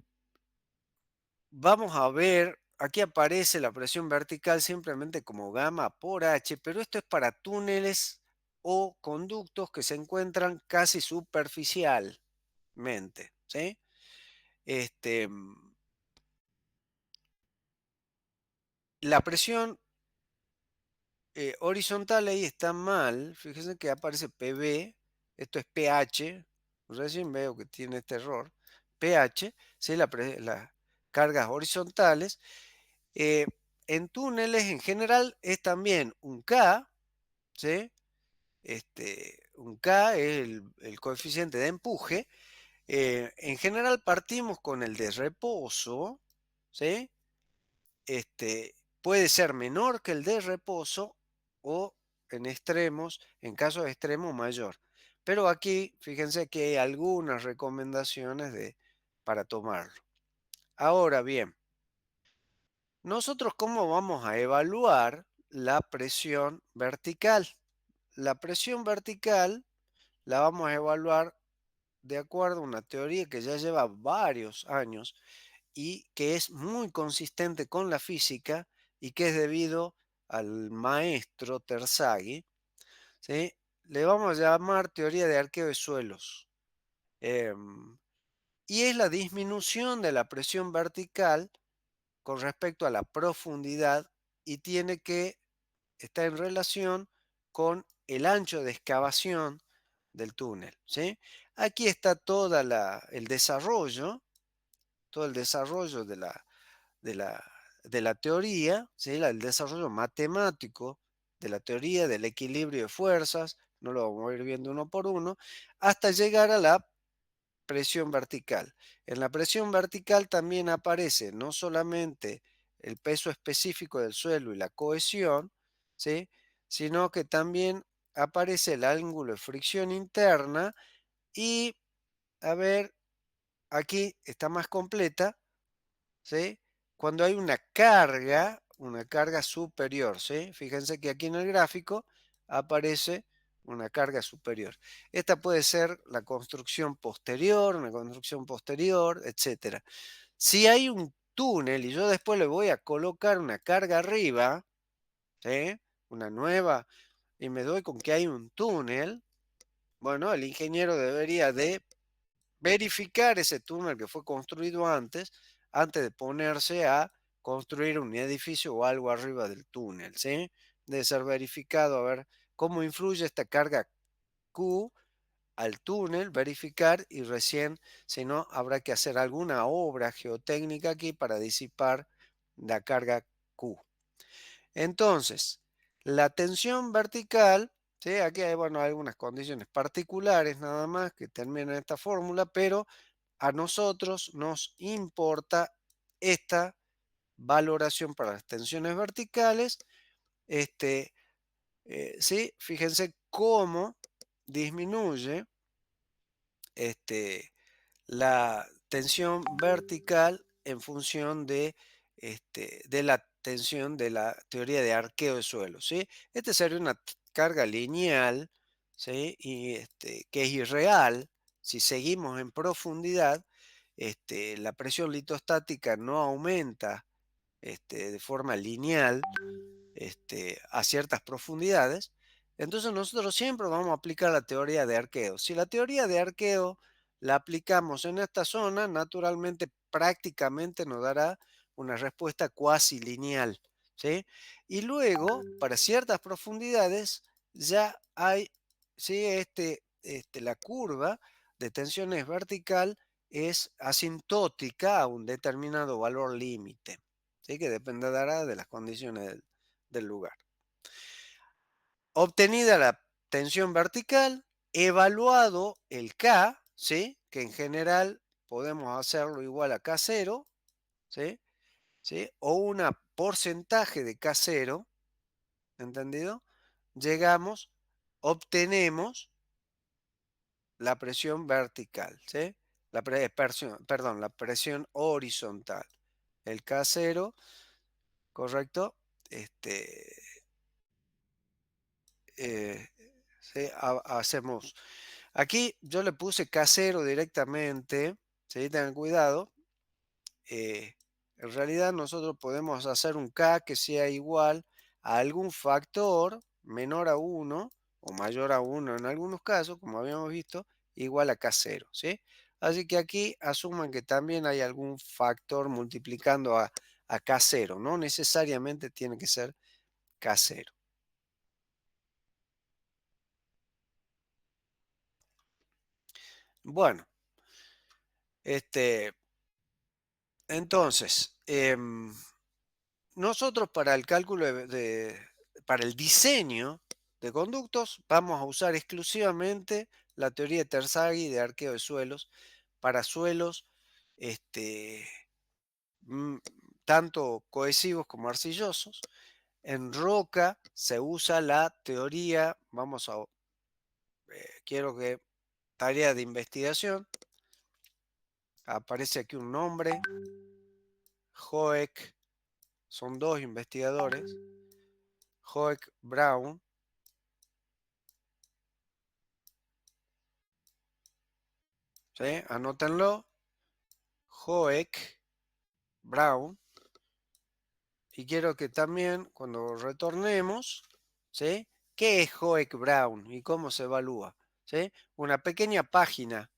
Vamos a ver, aquí aparece la presión vertical simplemente como gamma por H, pero esto es para túneles o conductos que se encuentran casi superficialmente, ¿sí? Este, la presión horizontal ahí está mal, fíjense que aparece PV, esto es pH, recién veo que tiene este error, pH, ¿sí? Las cargas horizontales. Eh, en túneles en general es también un K, ¿sí? Un K es el coeficiente de empuje. En general partimos con el de reposo, ¿sí? Puede ser menor que el de reposo o en extremos, en casos extremos mayor. Pero aquí, fíjense que hay algunas recomendaciones para tomarlo. Ahora bien, nosotros cómo vamos a evaluar la presión vertical. La presión vertical la vamos a evaluar de acuerdo a una teoría que ya lleva varios años y que es muy consistente con la física y que es debido al maestro Terzaghi, ¿sí? Le vamos a llamar teoría de arqueo de suelos. Y es la disminución de la presión vertical con respecto a la profundidad y tiene que estar en relación con el ancho de excavación del túnel, ¿sí? Aquí está todo el desarrollo de la, de la teoría, ¿sí? El desarrollo matemático de la teoría del equilibrio de fuerzas, no lo vamos a ir viendo uno por uno, hasta llegar a la presión vertical. En la presión vertical también aparece no solamente el peso específico del suelo y la cohesión, ¿sí? Sino que también aparece el ángulo de fricción interna y, a ver, aquí está más completa, ¿sí? Cuando hay una carga superior, ¿sí? Fíjense que aquí en el gráfico aparece una carga superior. Esta puede ser la construcción posterior, una construcción posterior, etcétera. Si hay un túnel y yo después le voy a colocar una carga arriba, ¿sí? Una nueva, y me doy con que hay un túnel, bueno, el ingeniero debería de verificar ese túnel que fue construido antes de ponerse a construir un edificio o algo arriba del túnel, ¿sí? Debe ser verificado a ver cómo influye esta carga Q al túnel, verificar y recién, si no, habrá que hacer alguna obra geotécnica aquí para disipar la carga Q. Entonces, la tensión vertical, ¿sí? Aquí hay, bueno, algunas condiciones particulares nada más que terminan esta fórmula, pero a nosotros nos importa esta valoración para las tensiones verticales. ¿Sí? Fíjense cómo disminuye este, la tensión vertical en función de la tensión de la teoría de arqueo de suelo, ¿sí? Este sería una carga lineal, ¿sí? Y que es irreal. Si seguimos en profundidad, la presión litostática no aumenta de forma lineal a ciertas profundidades. Entonces nosotros siempre vamos a aplicar la teoría de arqueo. Si la teoría de arqueo la aplicamos en esta zona, naturalmente prácticamente nos dará una respuesta cuasi lineal, ¿sí? Y luego, para ciertas profundidades, ya hay, ¿sí? La curva de tensiones vertical es asintótica a un determinado valor límite, ¿sí? Que dependerá de las condiciones del lugar. Obtenida la tensión vertical, evaluado el K, ¿sí? Que en general podemos hacerlo igual a K0, ¿sí? ¿Sí? O un porcentaje de K0, ¿entendido? Llegamos, obtenemos la presión vertical, ¿sí? Perdón, la presión horizontal. El K0, ¿correcto? Este, eh, ¿sí? Hacemos. Aquí yo le puse K0 directamente, ¿sí? Tengan cuidado. eh, en realidad nosotros podemos hacer un K que sea igual a algún factor menor a 1 o mayor a 1 en algunos casos, como habíamos visto, igual a K0, ¿sí? Así que aquí asuman que también hay algún factor multiplicando a K0, no necesariamente tiene que ser K0. Bueno, este, entonces, nosotros para el cálculo para el diseño de conductos vamos a usar exclusivamente la teoría de Terzaghi de arqueo de suelos para suelos este, mm, tanto cohesivos como arcillosos. En roca se usa la teoría, quiero que tarea de investigación, aparece aquí un nombre, Hoek, son dos investigadores, Hoek Brown, ¿sí? Anótenlo, Hoek Brown, y quiero que también cuando retornemos, ¿sí? ¿Qué es Hoek Brown y cómo se evalúa? ¿Sí? Una pequeña página,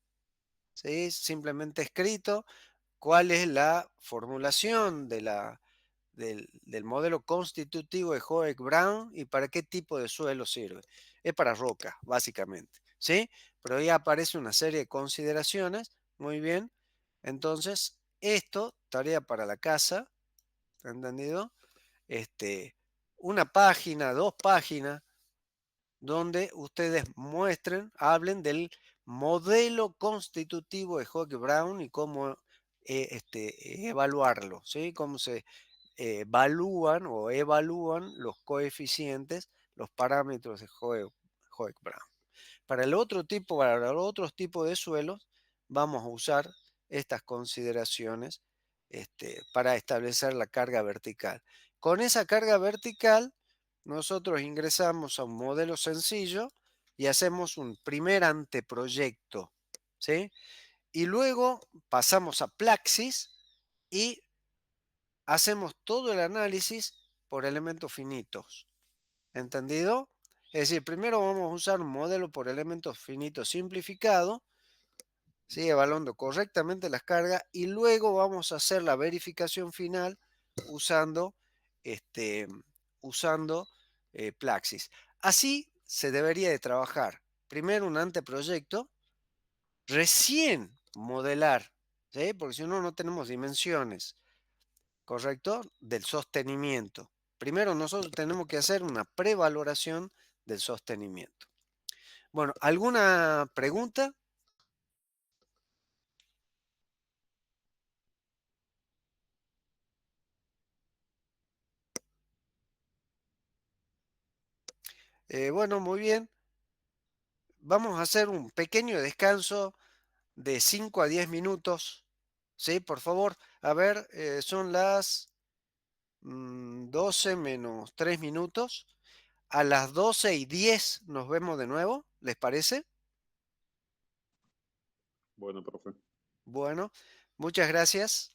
¿sí? Simplemente escrito cuál es la formulación del modelo constitutivo de Hoek Brown y para qué tipo de suelo sirve. Es para roca, básicamente, ¿sí? Pero ahí aparece una serie de consideraciones, muy bien. Entonces, esto, tarea para la casa, ¿entendido? Este, una página, dos páginas, donde ustedes muestren, hablen del modelo constitutivo de Hoek Brown y cómo evaluarlo, ¿sí? Cómo se evalúan o evalúan los coeficientes, los parámetros de Hoek Brown. Para el otro tipo, para los otros tipos de suelos, vamos a usar estas consideraciones para establecer la carga vertical. Con esa carga vertical, nosotros ingresamos a un modelo sencillo y hacemos un primer anteproyecto, ¿sí? Y luego pasamos a Praxis y hacemos todo el análisis por elementos finitos. ¿Entendido? Es decir, primero vamos a usar un modelo por elementos finitos simplificado, ¿sí? Evaluando correctamente las cargas y luego vamos a hacer la verificación final usando, este, usando Praxis. Así se debería de trabajar. Primero un anteproyecto, recién modelar, ¿sí? Porque si no, no tenemos dimensiones, ¿correcto? Del sostenimiento. Primero nosotros tenemos que hacer una prevaloración del sostenimiento. Bueno, ¿alguna pregunta? Bueno, muy bien. Vamos a hacer un pequeño descanso de 5 a 10 minutos. Sí, por favor. A ver, son las 12 menos 3 minutos. A las 12:10 nos vemos de nuevo. ¿Les parece? Bueno, profe. Bueno, muchas gracias.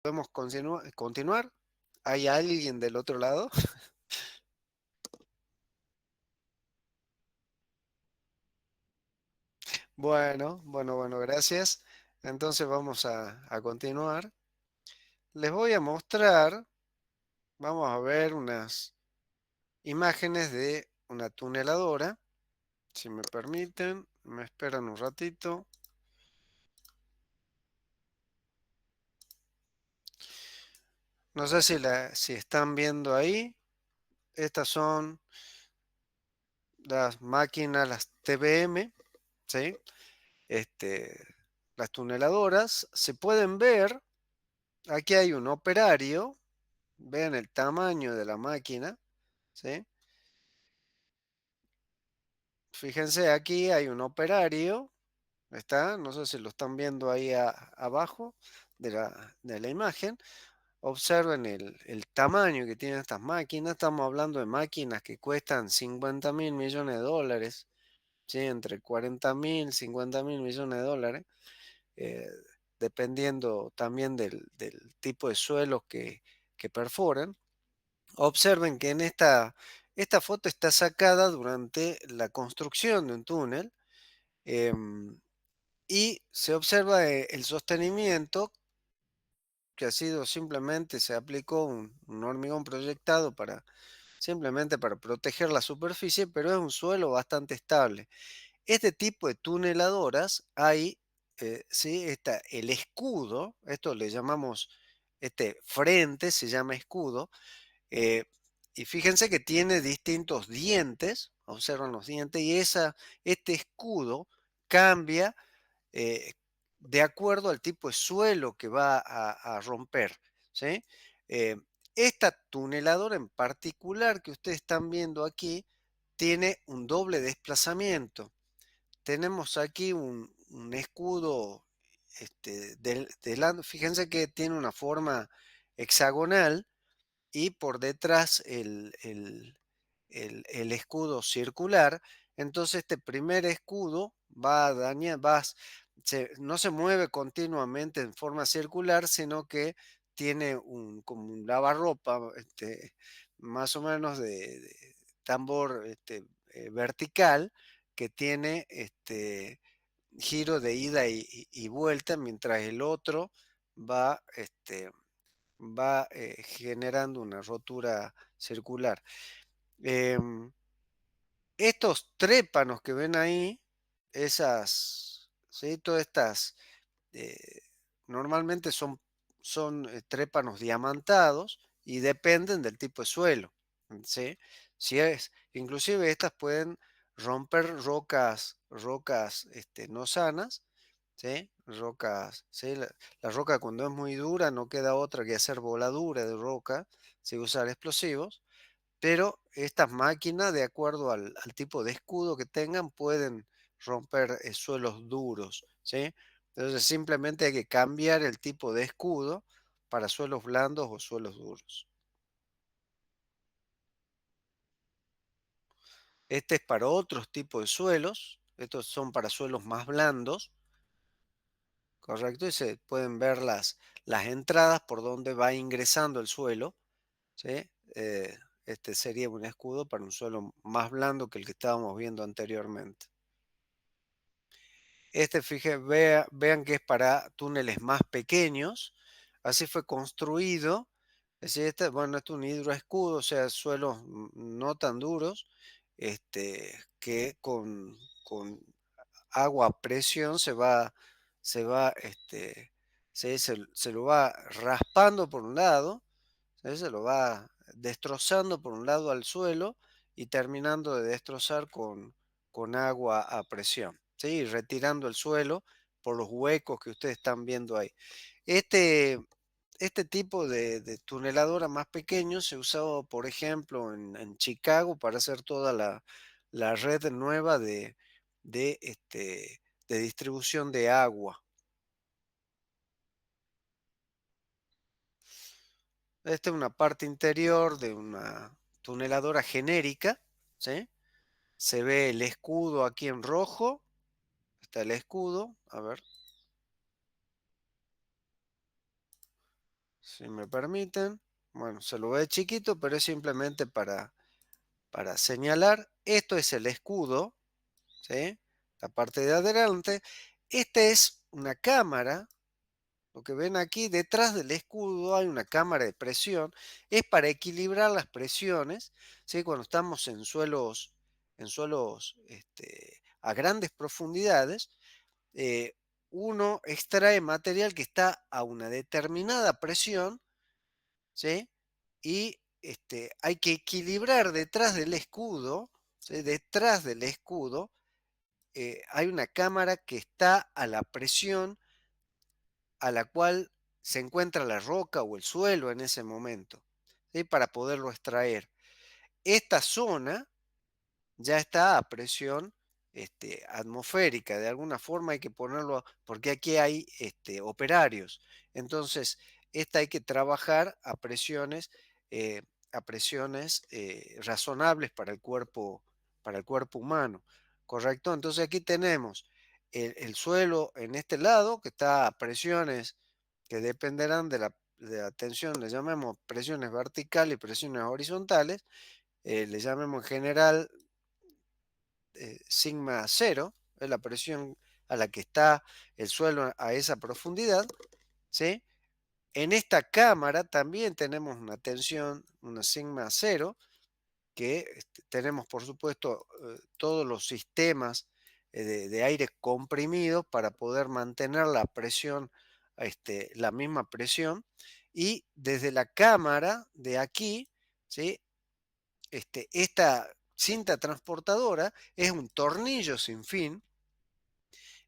¿Podemos continuar? ¿Hay alguien del otro lado? Bueno, gracias. Entonces vamos a continuar. Les voy a mostrar, vamos a ver unas imágenes de una tuneladora. Si me permiten, me esperan un ratito. No sé si están viendo ahí. Estas son las máquinas, las TBM, ¿sí? Este, las tuneladoras. Se pueden ver, aquí hay un operario. Vean el tamaño de la máquina, ¿sí? Fíjense, aquí hay un operario. ¿Está? No sé si lo están viendo ahí abajo de la imagen. Observen el tamaño que tienen estas máquinas. Estamos hablando de máquinas que cuestan 50.000 millones de dólares, ¿sí? Entre 40.000, 50.000 millones de dólares, eh, dependiendo también del tipo de suelos que perforan. Observen que esta foto está sacada durante la construcción de un túnel. Y se observa el sostenimiento que ha sido simplemente, se aplicó un hormigón proyectado simplemente para proteger la superficie, pero es un suelo bastante estable. Este tipo de tuneladoras hay, ¿sí? Está el escudo, esto le llamamos, este frente se llama escudo, eh, y fíjense que tiene distintos dientes, observan los dientes, y este escudo cambia eh, de acuerdo al tipo de suelo que va a romper, ¿sí? Eh, Esta tuneladora en particular que ustedes están viendo aquí tiene un doble desplazamiento. Tenemos aquí un escudo, fíjense que tiene una forma hexagonal y por detrás el escudo circular. Entonces este primer escudo va a dañar, no se mueve continuamente en forma circular, sino que tiene como un lavarropa, más o menos de tambor, vertical, que tiene giro de ida y vuelta, mientras el otro va generando una rotura circular. Em, Estos trépanos que ven ahí, ¿sí? Todas estas, eh, normalmente son trépanos diamantados y dependen del tipo de suelo, ¿sí? Inclusive estas pueden romper rocas no sanas, ¿sí? ¿Sí? La roca cuando es muy dura no queda otra que hacer voladura de roca sin usar explosivos, pero estas máquinas, de acuerdo al tipo de escudo que tengan, pueden romper suelos duros, ¿sí? Entonces simplemente hay que cambiar el tipo de escudo para suelos blandos o suelos duros. Este es para otros tipos de suelos, estos son para suelos más blandos, ¿correcto? Y se pueden ver las entradas por donde va ingresando el suelo, ¿sí? Este sería un escudo para un suelo más blando que el que estábamos viendo anteriormente. Vean que es para túneles más pequeños. Así fue construido. Es decir, bueno, este es un hidroescudo, o sea, suelos no tan duros, que con agua a presión se lo va raspando por un lado, ¿sí? Se lo va destrozando por un lado al suelo y terminando de destrozar con agua a presión, ¿sí? Y retirando el suelo por los huecos que ustedes están viendo ahí. Este, este tipo de tuneladora más pequeño se usó, por ejemplo, en Chicago para hacer toda la red nueva de, este, de distribución de agua. Esta es una parte interior de una tuneladora genérica, ¿sí? Se ve el escudo aquí en rojo. Está el escudo. A ver. si me permiten. Bueno, se lo ve chiquito, pero es simplemente para señalar. Esto es el escudo, ¿sí? La parte de adelante. Esta es una cámara. Lo que ven aquí, detrás del escudo hay una cámara de presión. Es para equilibrar las presiones, ¿sí? Cuando estamos en suelos a grandes profundidades, eh, uno extrae material que está a una determinada presión, ¿sí? Y hay que equilibrar detrás del escudo, ¿sí? Detrás del escudo hay una cámara que está a la presión a la cual se encuentra la roca o el suelo en ese momento, ¿sí? Para poderlo extraer. Esta zona ya está a presión atmosférica. De alguna forma hay que ponerlo, porque aquí hay operarios. Entonces, esta hay que trabajar eh, a presiones razonables para el cuerpo humano. ¿Correcto? Entonces aquí tenemos el suelo en este lado, que está a presiones que dependerán de la tensión, le llamamos presiones verticales y presiones horizontales, le llamemos en general sigma cero, es la presión a la que está el suelo a esa profundidad, ¿sí? En esta cámara también tenemos una tensión, una sigma cero, que tenemos, por supuesto, todos los sistemas de aire comprimido para poder mantener la presión, la misma presión. Y desde la cámara de aquí, ¿sí? Esta cinta transportadora es un tornillo sin fin.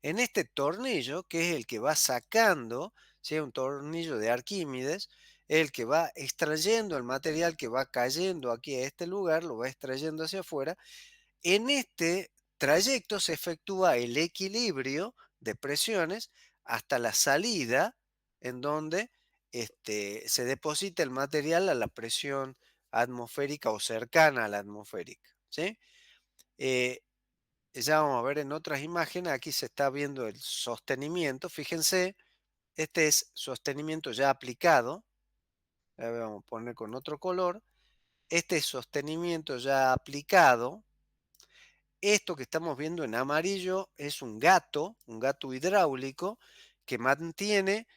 En este tornillo, que es el que va sacando, ¿sí? Un tornillo de Arquímedes, el que va extrayendo el material que va cayendo aquí a este lugar, lo va extrayendo hacia afuera. En este trayecto se efectúa el equilibrio de presiones hasta la salida, en donde se deposita el material a la presión atmosférica o cercana a la atmosférica, ¿sí? Eh, ya vamos a ver en otras imágenes, aquí se está viendo el sostenimiento. Fíjense, este es sostenimiento ya aplicado. Vamos a poner con otro color. Este es sostenimiento ya aplicado. Esto que estamos viendo en amarillo es un gato hidráulico que mantiene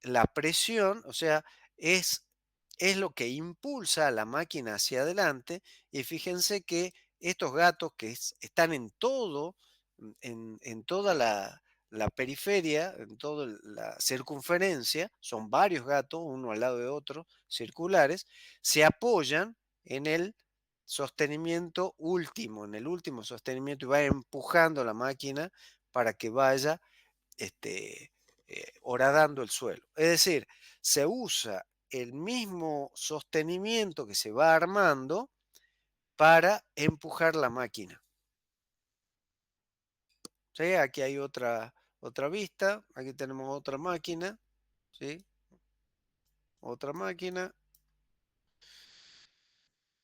la presión, o sea, es lo que impulsa a la máquina hacia adelante. Y fíjense que estos gatos que están en todo, en toda la periferia, en toda la circunferencia, son varios gatos, uno al lado de otro, circulares, se apoyan en el sostenimiento último, en el último sostenimiento, y va empujando la máquina para que vaya horadando el suelo. Es decir, se usa el mismo sostenimiento que se va armando para empujar la máquina. ¿Sí? Aquí hay otra vista, aquí tenemos otra máquina, ¿sí? Otra máquina.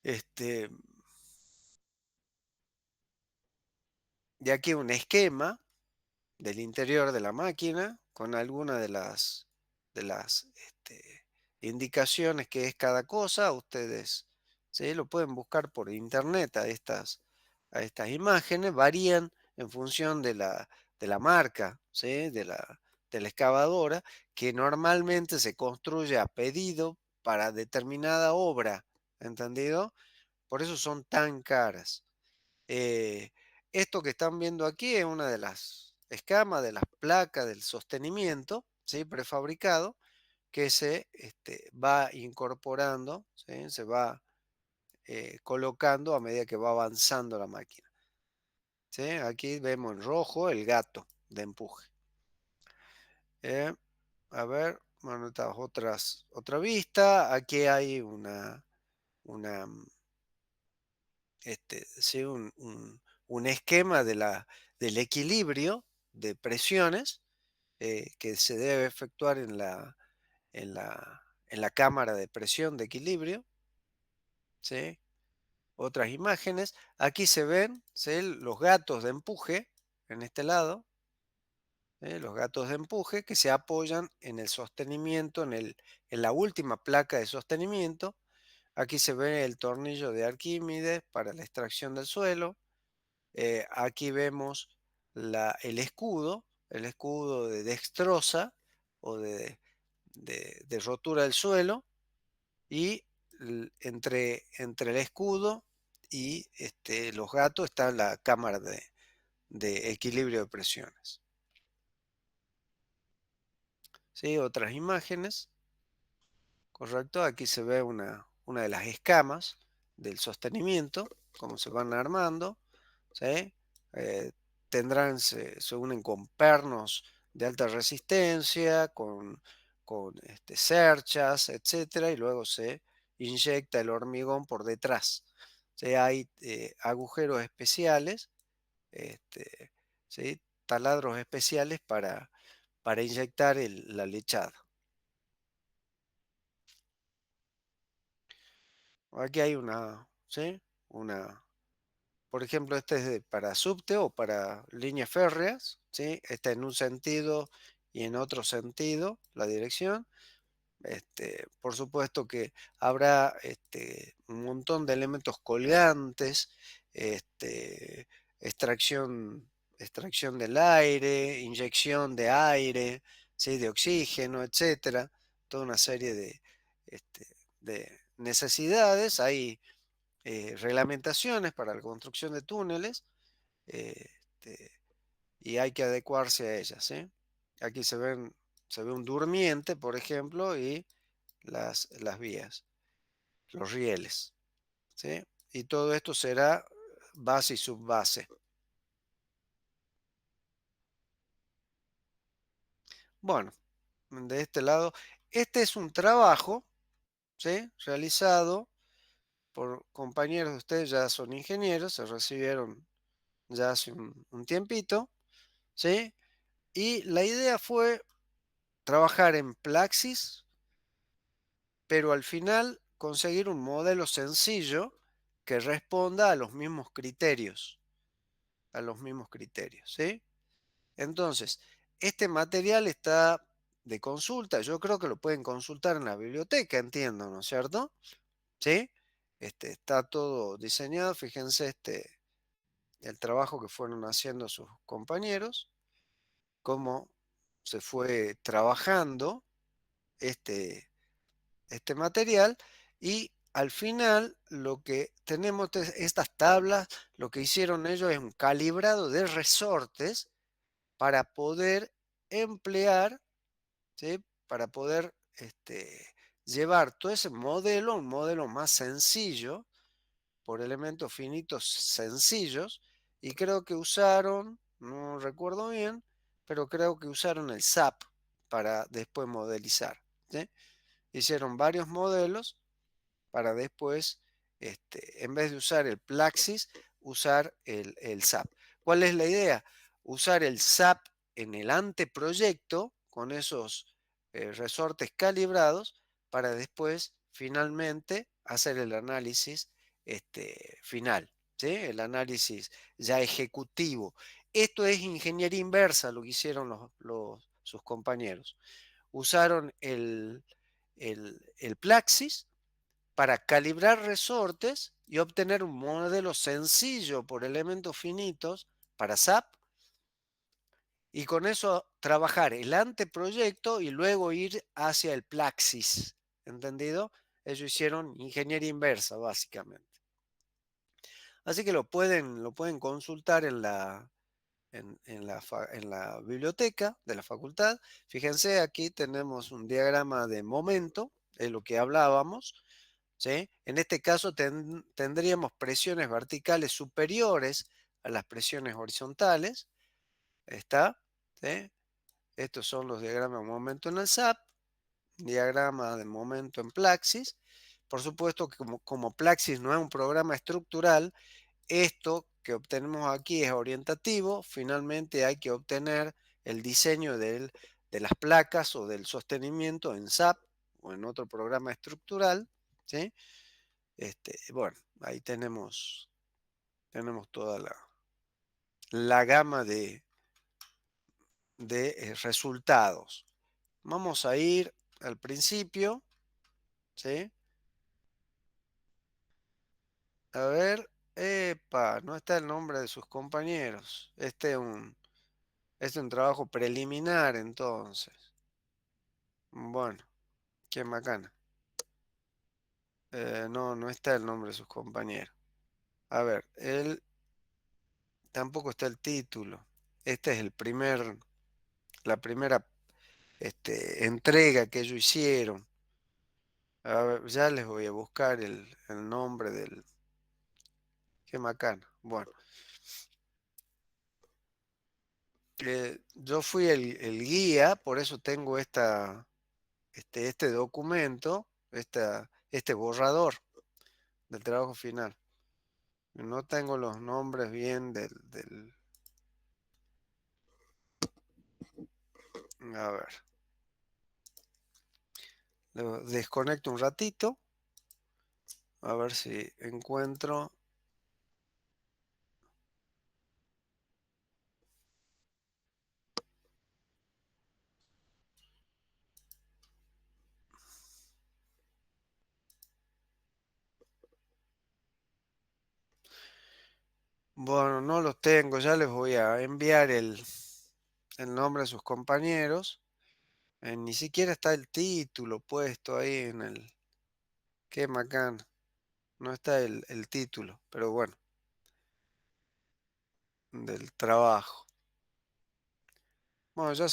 Este, y aquí un esquema del interior de la máquina con algunas de las indicaciones que es cada cosa. Ustedes, ¿sí? Lo pueden buscar por internet a estas imágenes, varían en función de la marca, ¿sí? de la excavadora, que normalmente se construye a pedido para determinada obra, ¿entendido? Por eso son tan caras. Eh, Esto que están viendo aquí es una de las escamas de las placas del sostenimiento, ¿sí? Prefabricado, que se va incorporando, ¿sí? Se va colocando a medida que va avanzando la máquina, ¿sí? Aquí vemos en rojo el gato de empuje. Eh, a ver, bueno, otra vista. Aquí hay una sí, un esquema del equilibrio de presiones que se debe efectuar en la cámara de presión de equilibrio, ¿sí? Otras imágenes. Aquí se ven, ¿sí? Los gatos de empuje en este lado. Los gatos de empuje que se apoyan en el sostenimiento, en la última placa de sostenimiento. Aquí se ve el tornillo de Arquímedes para la extracción del suelo. Aquí vemos el escudo de dextrosa o de rotura del suelo, y entre el escudo y los gatos está la cámara de equilibrio de presiones. ¿Sí? Otras imágenes, correcto. Aquí se ve una de las escamas del sostenimiento, cómo se van armando. ¿Sí? Eh, se unen con pernos de alta resistencia, con cerchas, etcétera, y luego se inyecta el hormigón por detrás. ¿Sí? Hay agujeros especiales, este, ¿sí? Taladros especiales para inyectar la lechada. Aquí hay ¿sí? Por ejemplo, este es para subte o para líneas férreas, ¿sí? Está en un sentido y en otro sentido la dirección. Por supuesto que habrá un montón de elementos colgantes, este, extracción, extracción del aire, inyección de aire, ¿sí? De oxígeno, etcétera. Toda una serie de necesidades. Hay reglamentaciones para la construcción de túneles, eh, este, y hay que adecuarse a ellas, ¿sí? Aquí se ve un durmiente, por ejemplo, y las vías, los rieles, ¿sí? Y todo esto será base y subbase. Bueno, de este lado, este es un trabajo, ¿sí? Realizado por compañeros de ustedes, ya son ingenieros, se recibieron ya hace un tiempito, ¿sí? Y la idea fue trabajar en Plaxis, pero al final conseguir un modelo sencillo que responda a los mismos criterios, ¿sí? Entonces, este material está de consulta, yo creo que lo pueden consultar en la biblioteca, entiendo, ¿no es cierto? ¿Sí? Está todo diseñado, fíjense el trabajo que fueron haciendo sus compañeros, cómo se fue trabajando este, este material, y al final lo que tenemos estas tablas, lo que hicieron ellos es un calibrado de resortes para poder emplear, ¿sí? Para poder llevar todo ese modelo a un modelo más sencillo, por elementos finitos sencillos, y creo que usaron, no recuerdo bien, pero creo que usaron el SAP para después modelizar, ¿sí? Hicieron varios modelos para después, en vez de usar el Plaxis, usar el SAP. ¿Cuál es la idea? Usar el SAP en el anteproyecto con esos resortes calibrados para después finalmente hacer el análisis final, ¿sí? El análisis ya ejecutivo. Esto es ingeniería inversa, lo que hicieron sus compañeros. Usaron el Plaxis para calibrar resortes y obtener un modelo sencillo por elementos finitos para SAP, y con eso trabajar el anteproyecto y luego ir hacia el Plaxis. ¿Entendido? Ellos hicieron ingeniería inversa, básicamente. Así que lo pueden consultar en la biblioteca de la facultad. Fíjense, aquí tenemos un diagrama de momento, es lo que hablábamos. ¿Sí? En este caso tendríamos presiones verticales superiores a las presiones horizontales. ¿Está? ¿Sí? Estos son los diagramas de momento en el SAP, diagrama de momento en Plaxis. Por supuesto que como Plaxis no es un programa estructural, esto que obtenemos aquí es orientativo. Finalmente hay que obtener el diseño de las placas o del sostenimiento en SAP o en otro programa estructural, ¿sí? Bueno, ahí tenemos toda la gama de resultados. Vamos a ir al principio, ¿sí? A ver, epa, no está el nombre de sus compañeros. Este es un trabajo preliminar entonces. Bueno, qué macana. No, no está el nombre de sus compañeros. A ver, él tampoco está el título. Este es la primera entrega que ellos hicieron. A ver, ya les voy a buscar el nombre del... Qué macana. Bueno, yo fui el guía, por eso tengo este documento, este borrador del trabajo final. No tengo los nombres bien a ver, lo desconecto un ratito, a ver si encuentro. Bueno, no los tengo, ya les voy a enviar el nombre de sus compañeros. Ni siquiera está el título puesto ahí en el... Qué macana. No está el título, pero bueno, del trabajo. Bueno, ya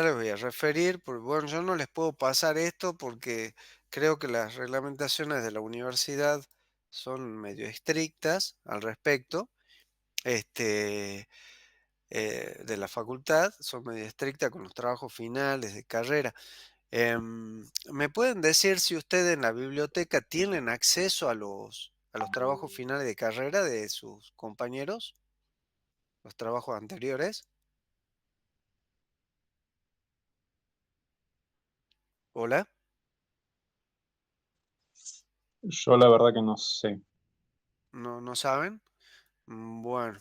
les voy a referir, porque bueno, yo no les puedo pasar esto porque creo que las reglamentaciones de la universidad son medio estrictas al respecto. Este, de la facultad son medio estrictas con los trabajos finales de carrera. ¿Me pueden decir si ustedes en la biblioteca tienen acceso a los trabajos finales de carrera de sus compañeros, los trabajos anteriores? Hola, Yo la verdad que no sé. ¿no saben? Bueno,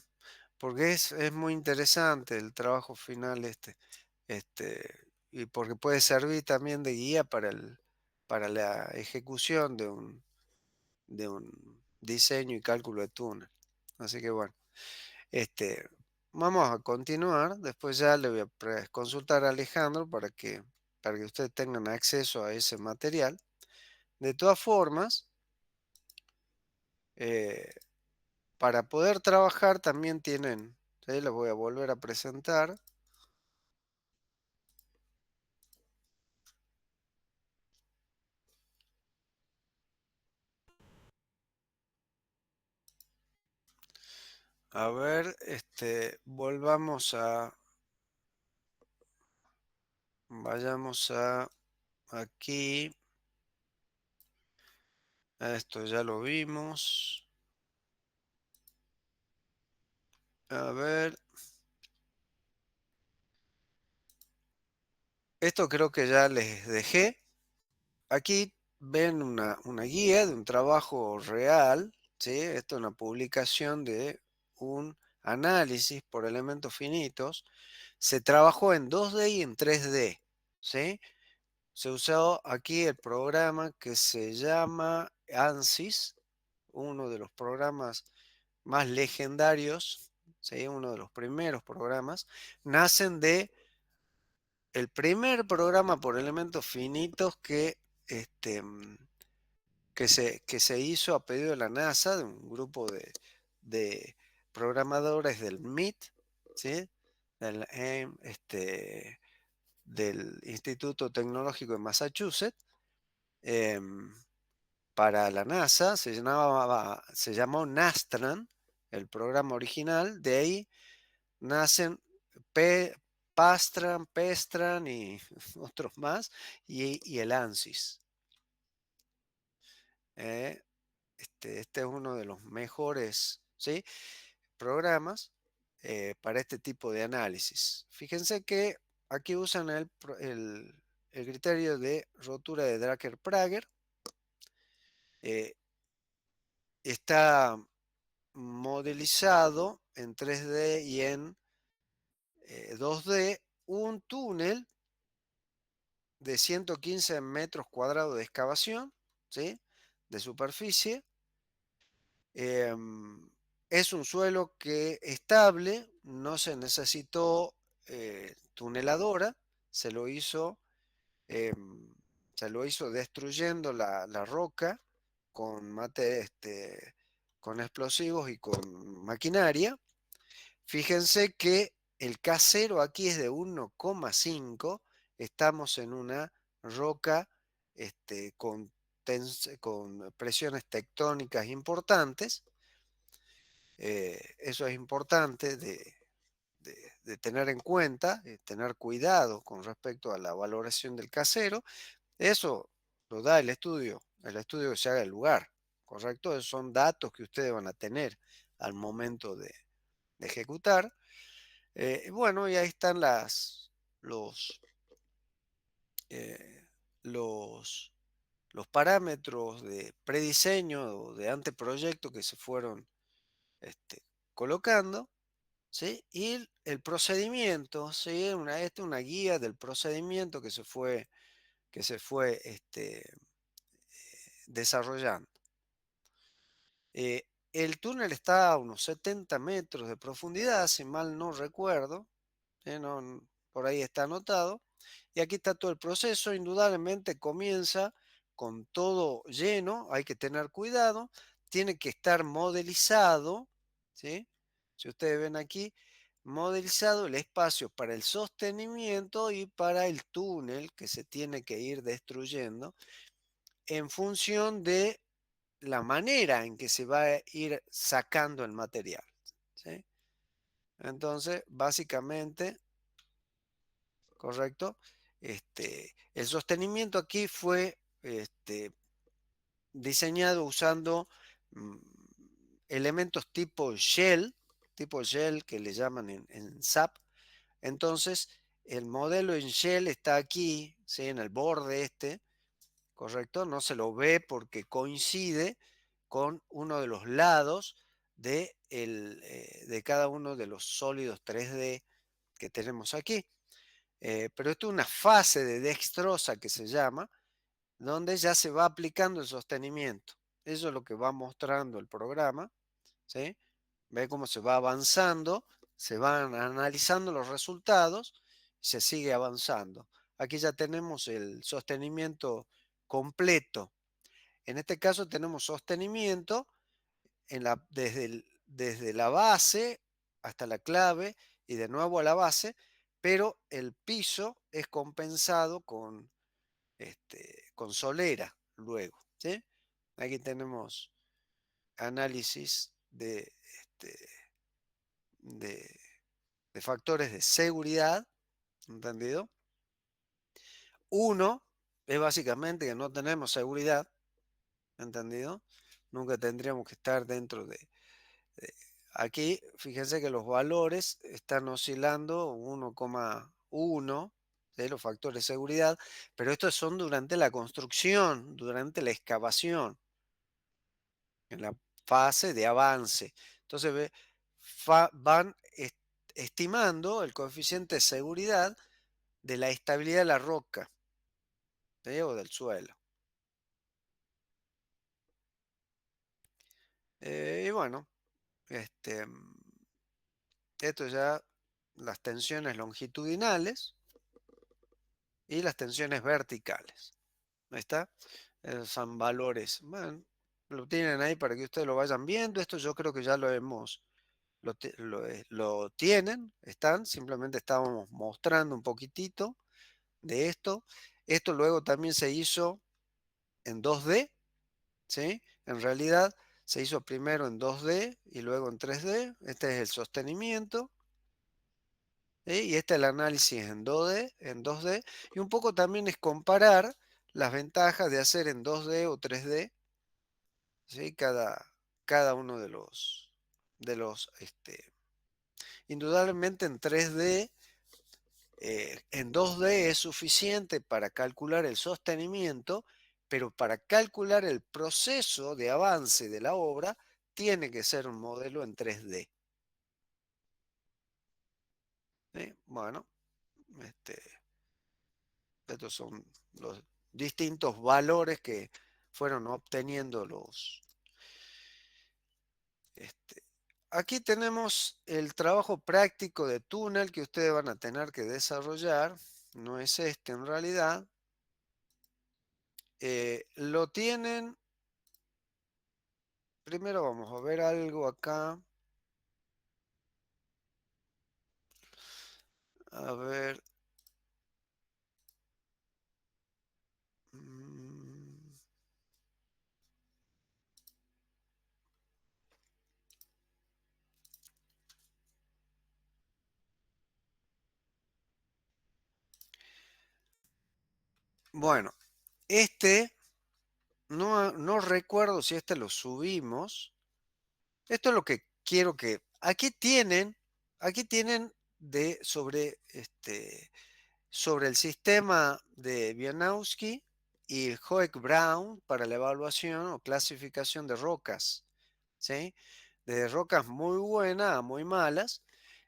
porque es muy interesante el trabajo final y porque puede servir también de guía para la ejecución de un diseño y cálculo de túnel. Así que bueno. Este, Vamos a continuar. Después ya le voy a consultar a Alejandro para que ustedes tengan acceso a ese material. De todas formas, eh, para poder trabajar también tienen, ¿sí? Les voy a volver a presentar. A ver, vayamos a aquí. A esto ya lo vimos. A ver, esto creo que ya les dejé. Aquí ven una guía de un trabajo real, ¿sí? Esto es una publicación de un análisis por elementos finitos. Se trabajó en 2D y en 3D, ¿sí? Se usó aquí el programa que se llama ANSYS, uno de los programas más legendarios, ¿sí? Uno de los primeros programas. Nacen de el primer programa por elementos finitos este, que se hizo a pedido de la NASA, de un grupo de programadores del MIT, ¿sí? Del, del Instituto Tecnológico de Massachusetts, em, para la NASA, se llamó Nastran, el programa original. De ahí nacen P- Pastran, Pestran y otros más, y el ANSYS. ¿Eh? Este es uno de los mejores, ¿sí? Programas para este tipo de análisis. Fíjense que aquí usan el criterio de rotura de Drucker-Prager. eh, está modelizado en 3D y en 2D un túnel de 115 metros cuadrados de excavación, ¿sí? De superficie. Es un suelo que estable, no se necesitó tuneladora, se lo hizo, em, se lo hizo destruyendo la roca con, con explosivos y con maquinaria. Fíjense que el casero aquí es de 1,5. Estamos en una roca con presiones tectónicas importantes. Eso es importante de tener en cuenta, tener cuidado con respecto a la valoración del casero. Eso lo da el estudio que se haga el lugar, ¿correcto? Esos son datos que ustedes van a tener al momento de ejecutar. Bueno, y ahí están los, eh, los, los parámetros de prediseño o de anteproyecto que se fueron colocando, ¿sí? Y el procedimiento, ¿sí? Esta es una guía del procedimiento que se fue desarrollando. El túnel está a unos 70 metros de profundidad, si mal no recuerdo. Por ahí está anotado. Y aquí está todo el proceso. Indudablemente comienza con todo lleno. Hay que tener cuidado. Tiene que estar modelizado, ¿sí? Si ustedes ven aquí, modelizado el espacio para el sostenimiento y para el túnel que se tiene que ir destruyendo en función de la manera en que se va a ir sacando el material, ¿sí? Entonces, básicamente, correcto, el sostenimiento aquí fue diseñado usando mm, elementos tipo shell que le llaman en SAP. Entonces, el modelo en shell está aquí, ¿sí? En el borde ¿correcto? No se lo ve porque coincide con uno de los lados de cada uno de los sólidos 3D que tenemos aquí. Pero esto es una fase de dextrosa que se llama, donde ya se va aplicando el sostenimiento. Eso es lo que va mostrando el programa, ¿sí? Ve cómo se va avanzando, se van analizando los resultados, se sigue avanzando. Aquí ya tenemos el sostenimiento completo. En este caso tenemos sostenimiento desde la base hasta la clave y de nuevo a la base, pero el piso es compensado con solera luego, ¿sí? Aquí tenemos análisis de, de factores de seguridad, ¿entendido? Uno es básicamente que no tenemos seguridad, ¿entendido? Nunca tendríamos que estar dentro de- aquí, fíjense que los valores están oscilando 1,1 de los factores de seguridad, pero estos son durante la construcción, durante la excavación, en la fase de avance. Entonces van estimando el coeficiente de seguridad de la estabilidad de la roca, ¿sí? O del suelo. Y bueno, este, esto ya las tensiones longitudinales y las tensiones verticales. Ahí está. Esos son valores. Bueno, lo tienen ahí para que ustedes lo vayan viendo. Esto yo creo que ya lo tienen, están. Simplemente estábamos mostrando un poquitito de esto. Esto luego también se hizo en 2D, ¿sí? En realidad se hizo primero en 2D y luego en 3D. Este es el sostenimiento. ¿Sí? Y este es el análisis en 2D, y un poco también es comparar las ventajas de hacer en 2D o 3D, ¿sí? Cada uno indudablemente en 3D, en 2D es suficiente para calcular el sostenimiento, pero para calcular el proceso de avance de la obra, tiene que ser un modelo en 3D. ¿Sí? Bueno, este, estos son los distintos valores que fueron obteniendo los... este, aquí tenemos el trabajo práctico de túnel que ustedes van a tener que desarrollar. No es este en realidad. Lo tienen... Primero vamos a ver algo acá. A ver. mm, Bueno, este, no recuerdo si este lo subimos. Esto es lo que quiero que... aquí tienen sobre el sistema de Wieniawski y Hoek-Brown para la evaluación o clasificación de rocas, ¿sí? Desde rocas muy buenas a muy malas.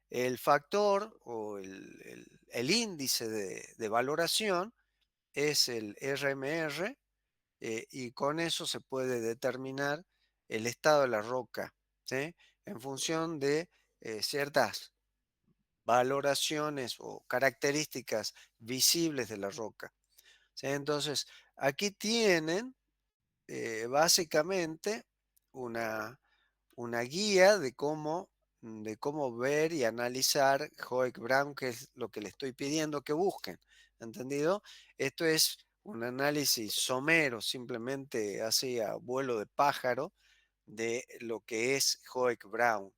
El factor o el índice de valoración es el RMR, y con eso se puede determinar el estado de la roca, ¿sí? En función de ciertas valoraciones o características visibles de la roca, ¿sí? Entonces, aquí tienen básicamente una, una guía de cómo ver y analizar Hoek Brown, que es lo que le estoy pidiendo que busquen. ¿Entendido? Esto es un análisis somero, simplemente así a vuelo de pájaro, de lo que es Hoek Brown.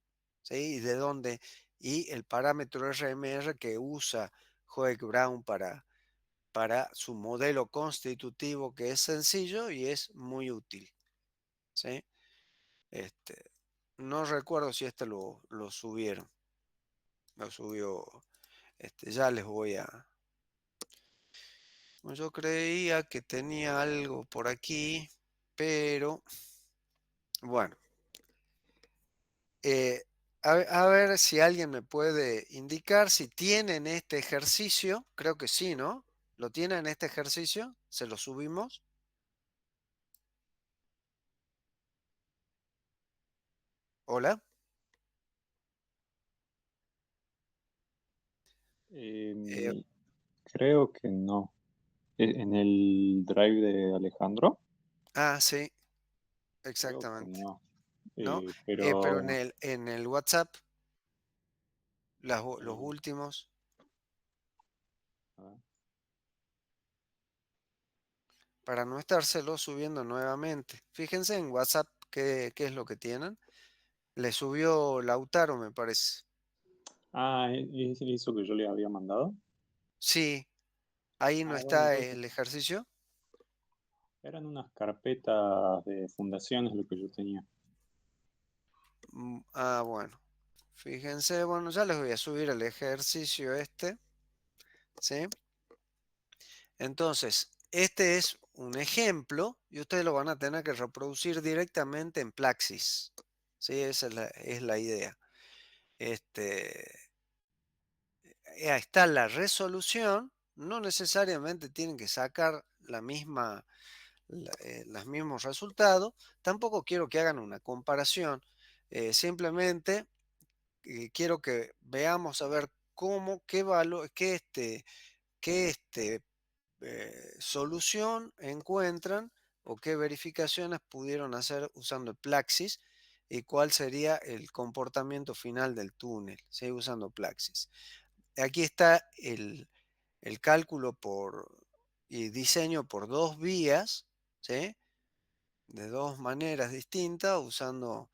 ¿Sí? Y de dónde, y el parámetro RMR que usa Hoek Brown para su modelo constitutivo, que es sencillo y es muy útil. ¿Sí? Este, no recuerdo si este lo subieron. Lo subió. Ya les voy a... Yo creía que tenía algo por aquí, pero bueno. eh, a ver si alguien me puede indicar si tienen este ejercicio. Creo que sí, ¿no? ¿Lo tienen este ejercicio? ¿Se lo subimos? Hola. Eh, Em, Creo que no. En el drive de Alejandro, sí, creo que exactamente. no. ¿No? Pero en Pero el WhatsApp, los eh, últimos. a ver, Para no estárselo subiendo nuevamente. Fíjense en WhatsApp qué es lo que tienen. Le subió Lautaro, me parece. ¿es eso que yo le había mandado? Sí, ahí no Bueno, está entonces el ejercicio. eran unas carpetas de fundaciones lo que yo tenía. Bueno. Fíjense, bueno, ya les voy a subir el ejercicio este, ¿sí? Entonces, este es un ejemplo y ustedes lo van a tener que reproducir directamente en Plaxis, ¿sí? Esa es la idea. Este, ahí está la resolución. No necesariamente tienen que sacar los mismos resultados. Tampoco quiero que hagan una comparación. Simplemente quiero que veamos a ver qué solución encuentran o qué verificaciones pudieron hacer usando el Plaxis y cuál sería el comportamiento final del túnel, ¿sí? Usando Plaxis. Aquí está el cálculo y diseño por dos vías, ¿sí? De dos maneras distintas, usando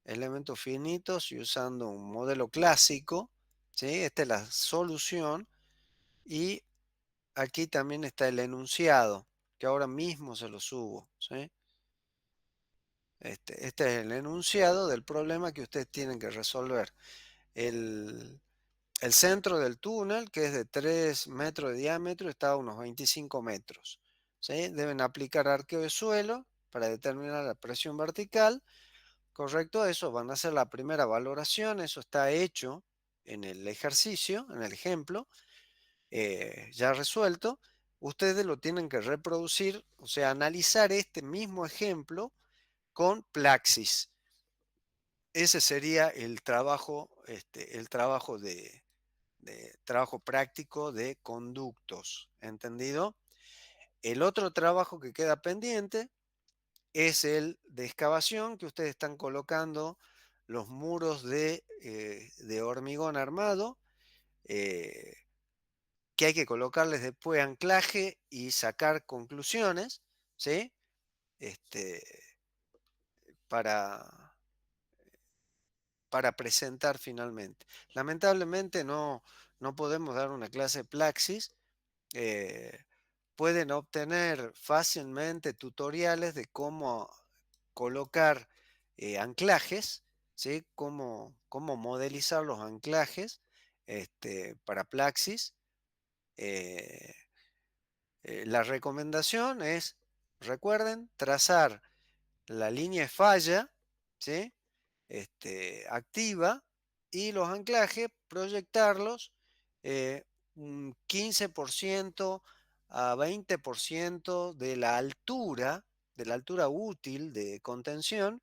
elementos finitos y usando un modelo clásico, ¿sí? Esta es la solución y aquí también está el enunciado, que ahora mismo se lo subo, ¿sí? Este es el enunciado del problema que ustedes tienen que resolver. El, el centro del túnel, que es de 3 metros de diámetro, está a unos 25 metros. ¿sí? Deben aplicar arqueo de suelo para determinar la presión vertical. Correcto, eso van a hacer la primera valoración, eso está hecho en el ejercicio, en el ejemplo, ya resuelto. Ustedes lo tienen que reproducir, o sea, analizar este mismo ejemplo con Plaxis. Ese sería el trabajo de trabajo práctico de conductos, ¿entendido? El otro trabajo que queda pendiente es el de excavación, que ustedes están colocando los muros de hormigón armado, eh, que hay que colocarles después anclaje y sacar conclusiones, ¿sí? Este, para, para presentar finalmente. Lamentablemente no podemos dar una clase de Plaxis. eh, Pueden obtener fácilmente tutoriales de cómo colocar anclajes, ¿sí? Cómo modelizar los anclajes para Plaxis. Eh, la recomendación es, recuerden, trazar la línea de falla, ¿sí? Activa, y los anclajes, proyectarlos un 15% a 20% de la altura útil de contención,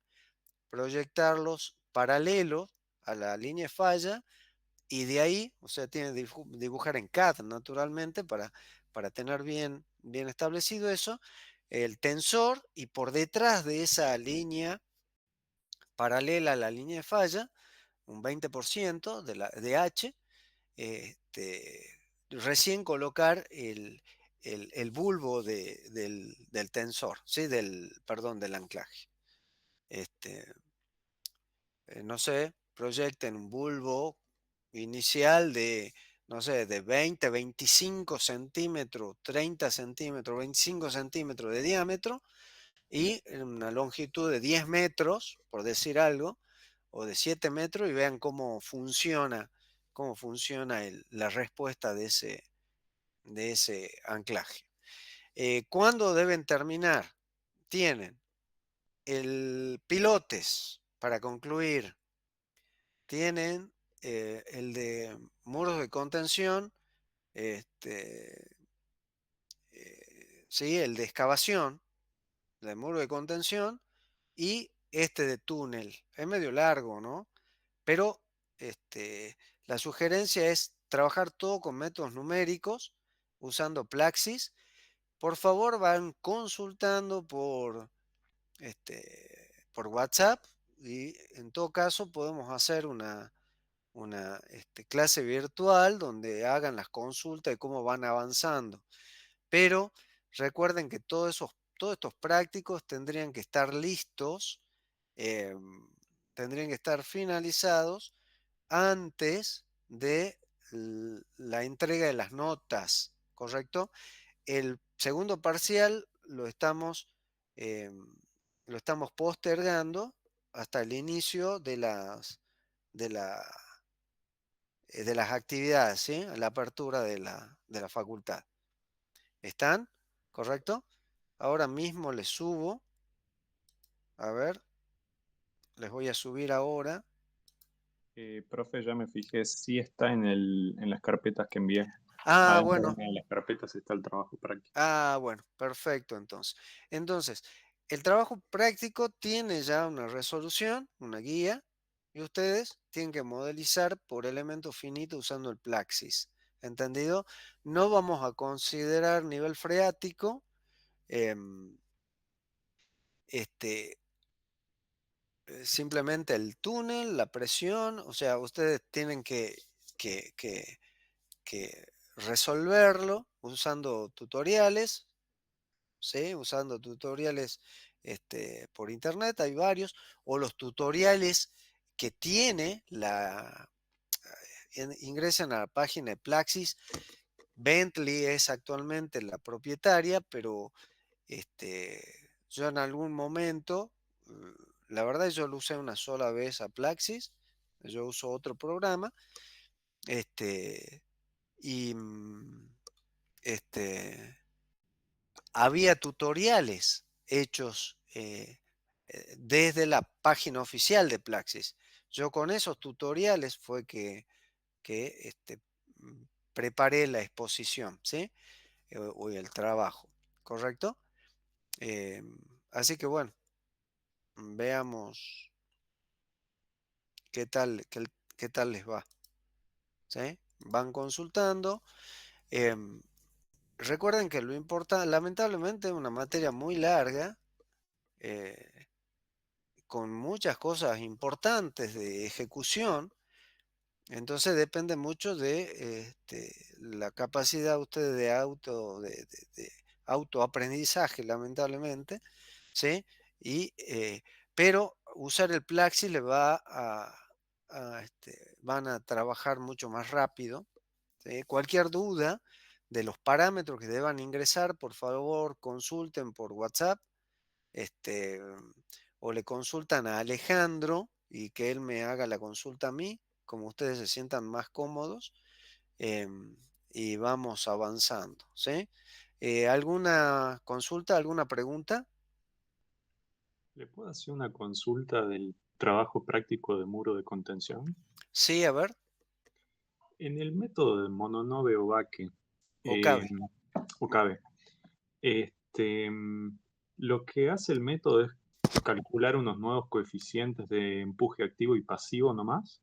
proyectarlos paralelos a la línea de falla, y de ahí, o sea, tiene que dibujar en CAD naturalmente para tener bien establecido eso, el tensor, y por detrás de esa línea paralela a la línea de falla, un 20% de H, recién colocar el bulbo del tensor, ¿sí? Perdón, del anclaje. Este, no sé, proyecten un bulbo inicial de, no sé, de 20, 25 centímetros, 30 centímetros, 25 centímetros de diámetro, y una longitud de 10 metros, por decir algo, o de 7 metros, y vean cómo funciona la respuesta de ese anclaje. ¿Cuándo deben terminar? Tienen el pilotes para concluir, tienen el de muros de contención, este, sí, el de excavación, de muro de contención, y este de túnel. Es medio largo, ¿no? Pero la sugerencia es trabajar todo con métodos numéricos, usando Plaxis. Por favor, van consultando por WhatsApp, y en todo caso podemos hacer una clase virtual donde hagan las consultas de cómo van avanzando. Pero recuerden que todos estos prácticos tendrían que estar listos, tendrían que estar finalizados antes de la entrega de las notas, ¿correcto? El segundo parcial lo estamos postergando hasta el inicio de la, de las actividades, ¿sí? La apertura de la facultad. ¿Están? ¿Correcto? Ahora mismo les subo. A ver, les voy a subir ahora. Profe, ya me fijé, sí está en las carpetas que envié. Ah, Adentro de bueno. una de las carpetas está el trabajo práctico. Ah, bueno, perfecto entonces. Entonces, el trabajo práctico tiene ya una resolución, una guía, y ustedes tienen que modelizar por elementos finitos usando el Plaxis. ¿Entendido? No vamos a considerar nivel freático. em, este, Simplemente el túnel, la presión, o sea, ustedes tienen que, que- que resolverlo usando tutoriales, ¿sí? Usando tutoriales por internet, hay varios, o los tutoriales que tiene ingresen a la página de Plaxis. Bentley es actualmente la propietaria, pero yo en algún momento, la verdad yo lo usé una sola vez a Plaxis, yo uso otro programa, este, y este, había tutoriales hechos desde la página oficial de Plaxis. Yo con esos tutoriales fue que mm, preparé la exposición, ¿sí? O el trabajo, ¿correcto? Así que bueno, veamos qué tal les va, ¿sí? Van consultando. em, Recuerden que lo importa, lamentablemente es una materia muy larga, eh, con muchas cosas importantes de ejecución. Entonces depende mucho de la capacidad de ustedes de autoaprendizaje, lamentablemente, ¿sí? Y, pero usar el Plaxis le va van a trabajar mucho más rápido, ¿sí? Cualquier duda de los parámetros que deban ingresar, por favor, consulten por WhatsApp, este, o le consultan a Alejandro y que él me haga la consulta a mí, como ustedes se sientan más cómodos, em, y vamos avanzando, ¿sí? ¿Alguna consulta, alguna pregunta? ¿Le puedo hacer una consulta del trabajo práctico de muro de contención? Sí, a ver, En el método de Mononobe Obake, o eh, cabe. Okabe, este, lo que hace el método es calcular unos nuevos coeficientes de empuje activo y pasivo nomás.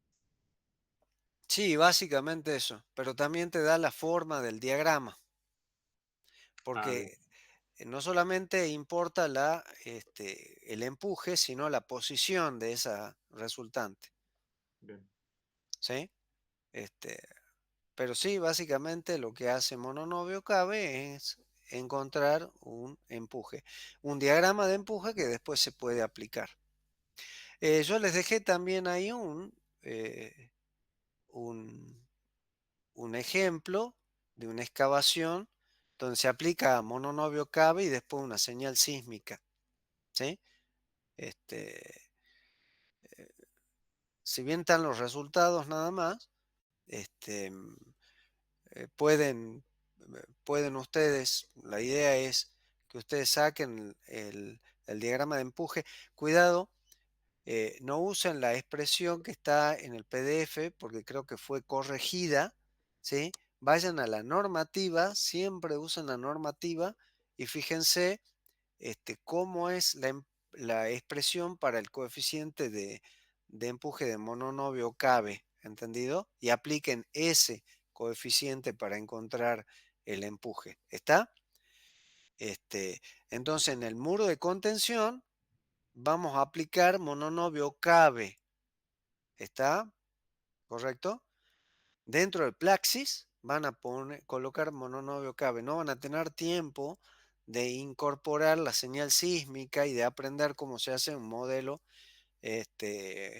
Sí, básicamente eso, pero también te da la forma del diagrama, Ah, bien, porque no solamente importa el empuje, sino la posición de esa resultante, bien. ¿sí? Este, pero sí, básicamente lo que hace mononovio cabe es encontrar un empuje, un diagrama de empuje que después se puede aplicar. Yo les dejé también ahí eh, un, un ejemplo de una excavación donde se aplica mononovio cabe y después una señal sísmica, ¿sí? Este, si bien están los resultados nada más, este, pueden ustedes, la idea es que ustedes saquen el diagrama de empuje. Cuidado, no usen la expresión que está en el PDF porque creo que fue corregida, ¿sí? Vayan a la normativa, siempre usen la normativa y fíjense cómo es la expresión para el coeficiente de empuje de mononovio cabe, ¿entendido? Y apliquen ese coeficiente para encontrar el empuje. ¿Está? Este, entonces, en el muro de contención vamos a aplicar mononovio cabe. ¿Está? ¿Correcto? Dentro del Plaxis van a colocar mononovio cabe. No van a tener tiempo de incorporar la señal sísmica y de aprender cómo se hace un modelo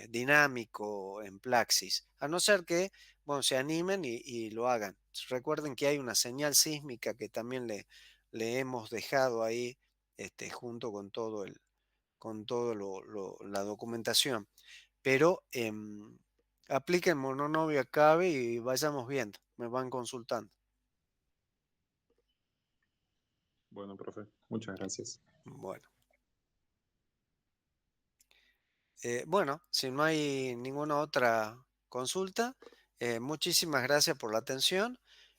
dinámico en Plaxis. A no ser que, bueno, se animen y lo hagan. Recuerden que hay una señal sísmica que también le hemos dejado ahí junto con la documentación. Pero apliquen mononovia cabe y vayamos viendo, me van consultando. Bueno, profe, muchas gracias. Bueno, bueno, si no hay ninguna otra consulta, muchísimas gracias por la atención.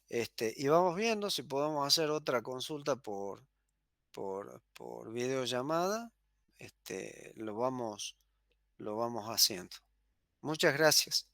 Y vamos viendo si podemos hacer otra consulta por videollamada. Lo vamos haciendo. Muchas gracias.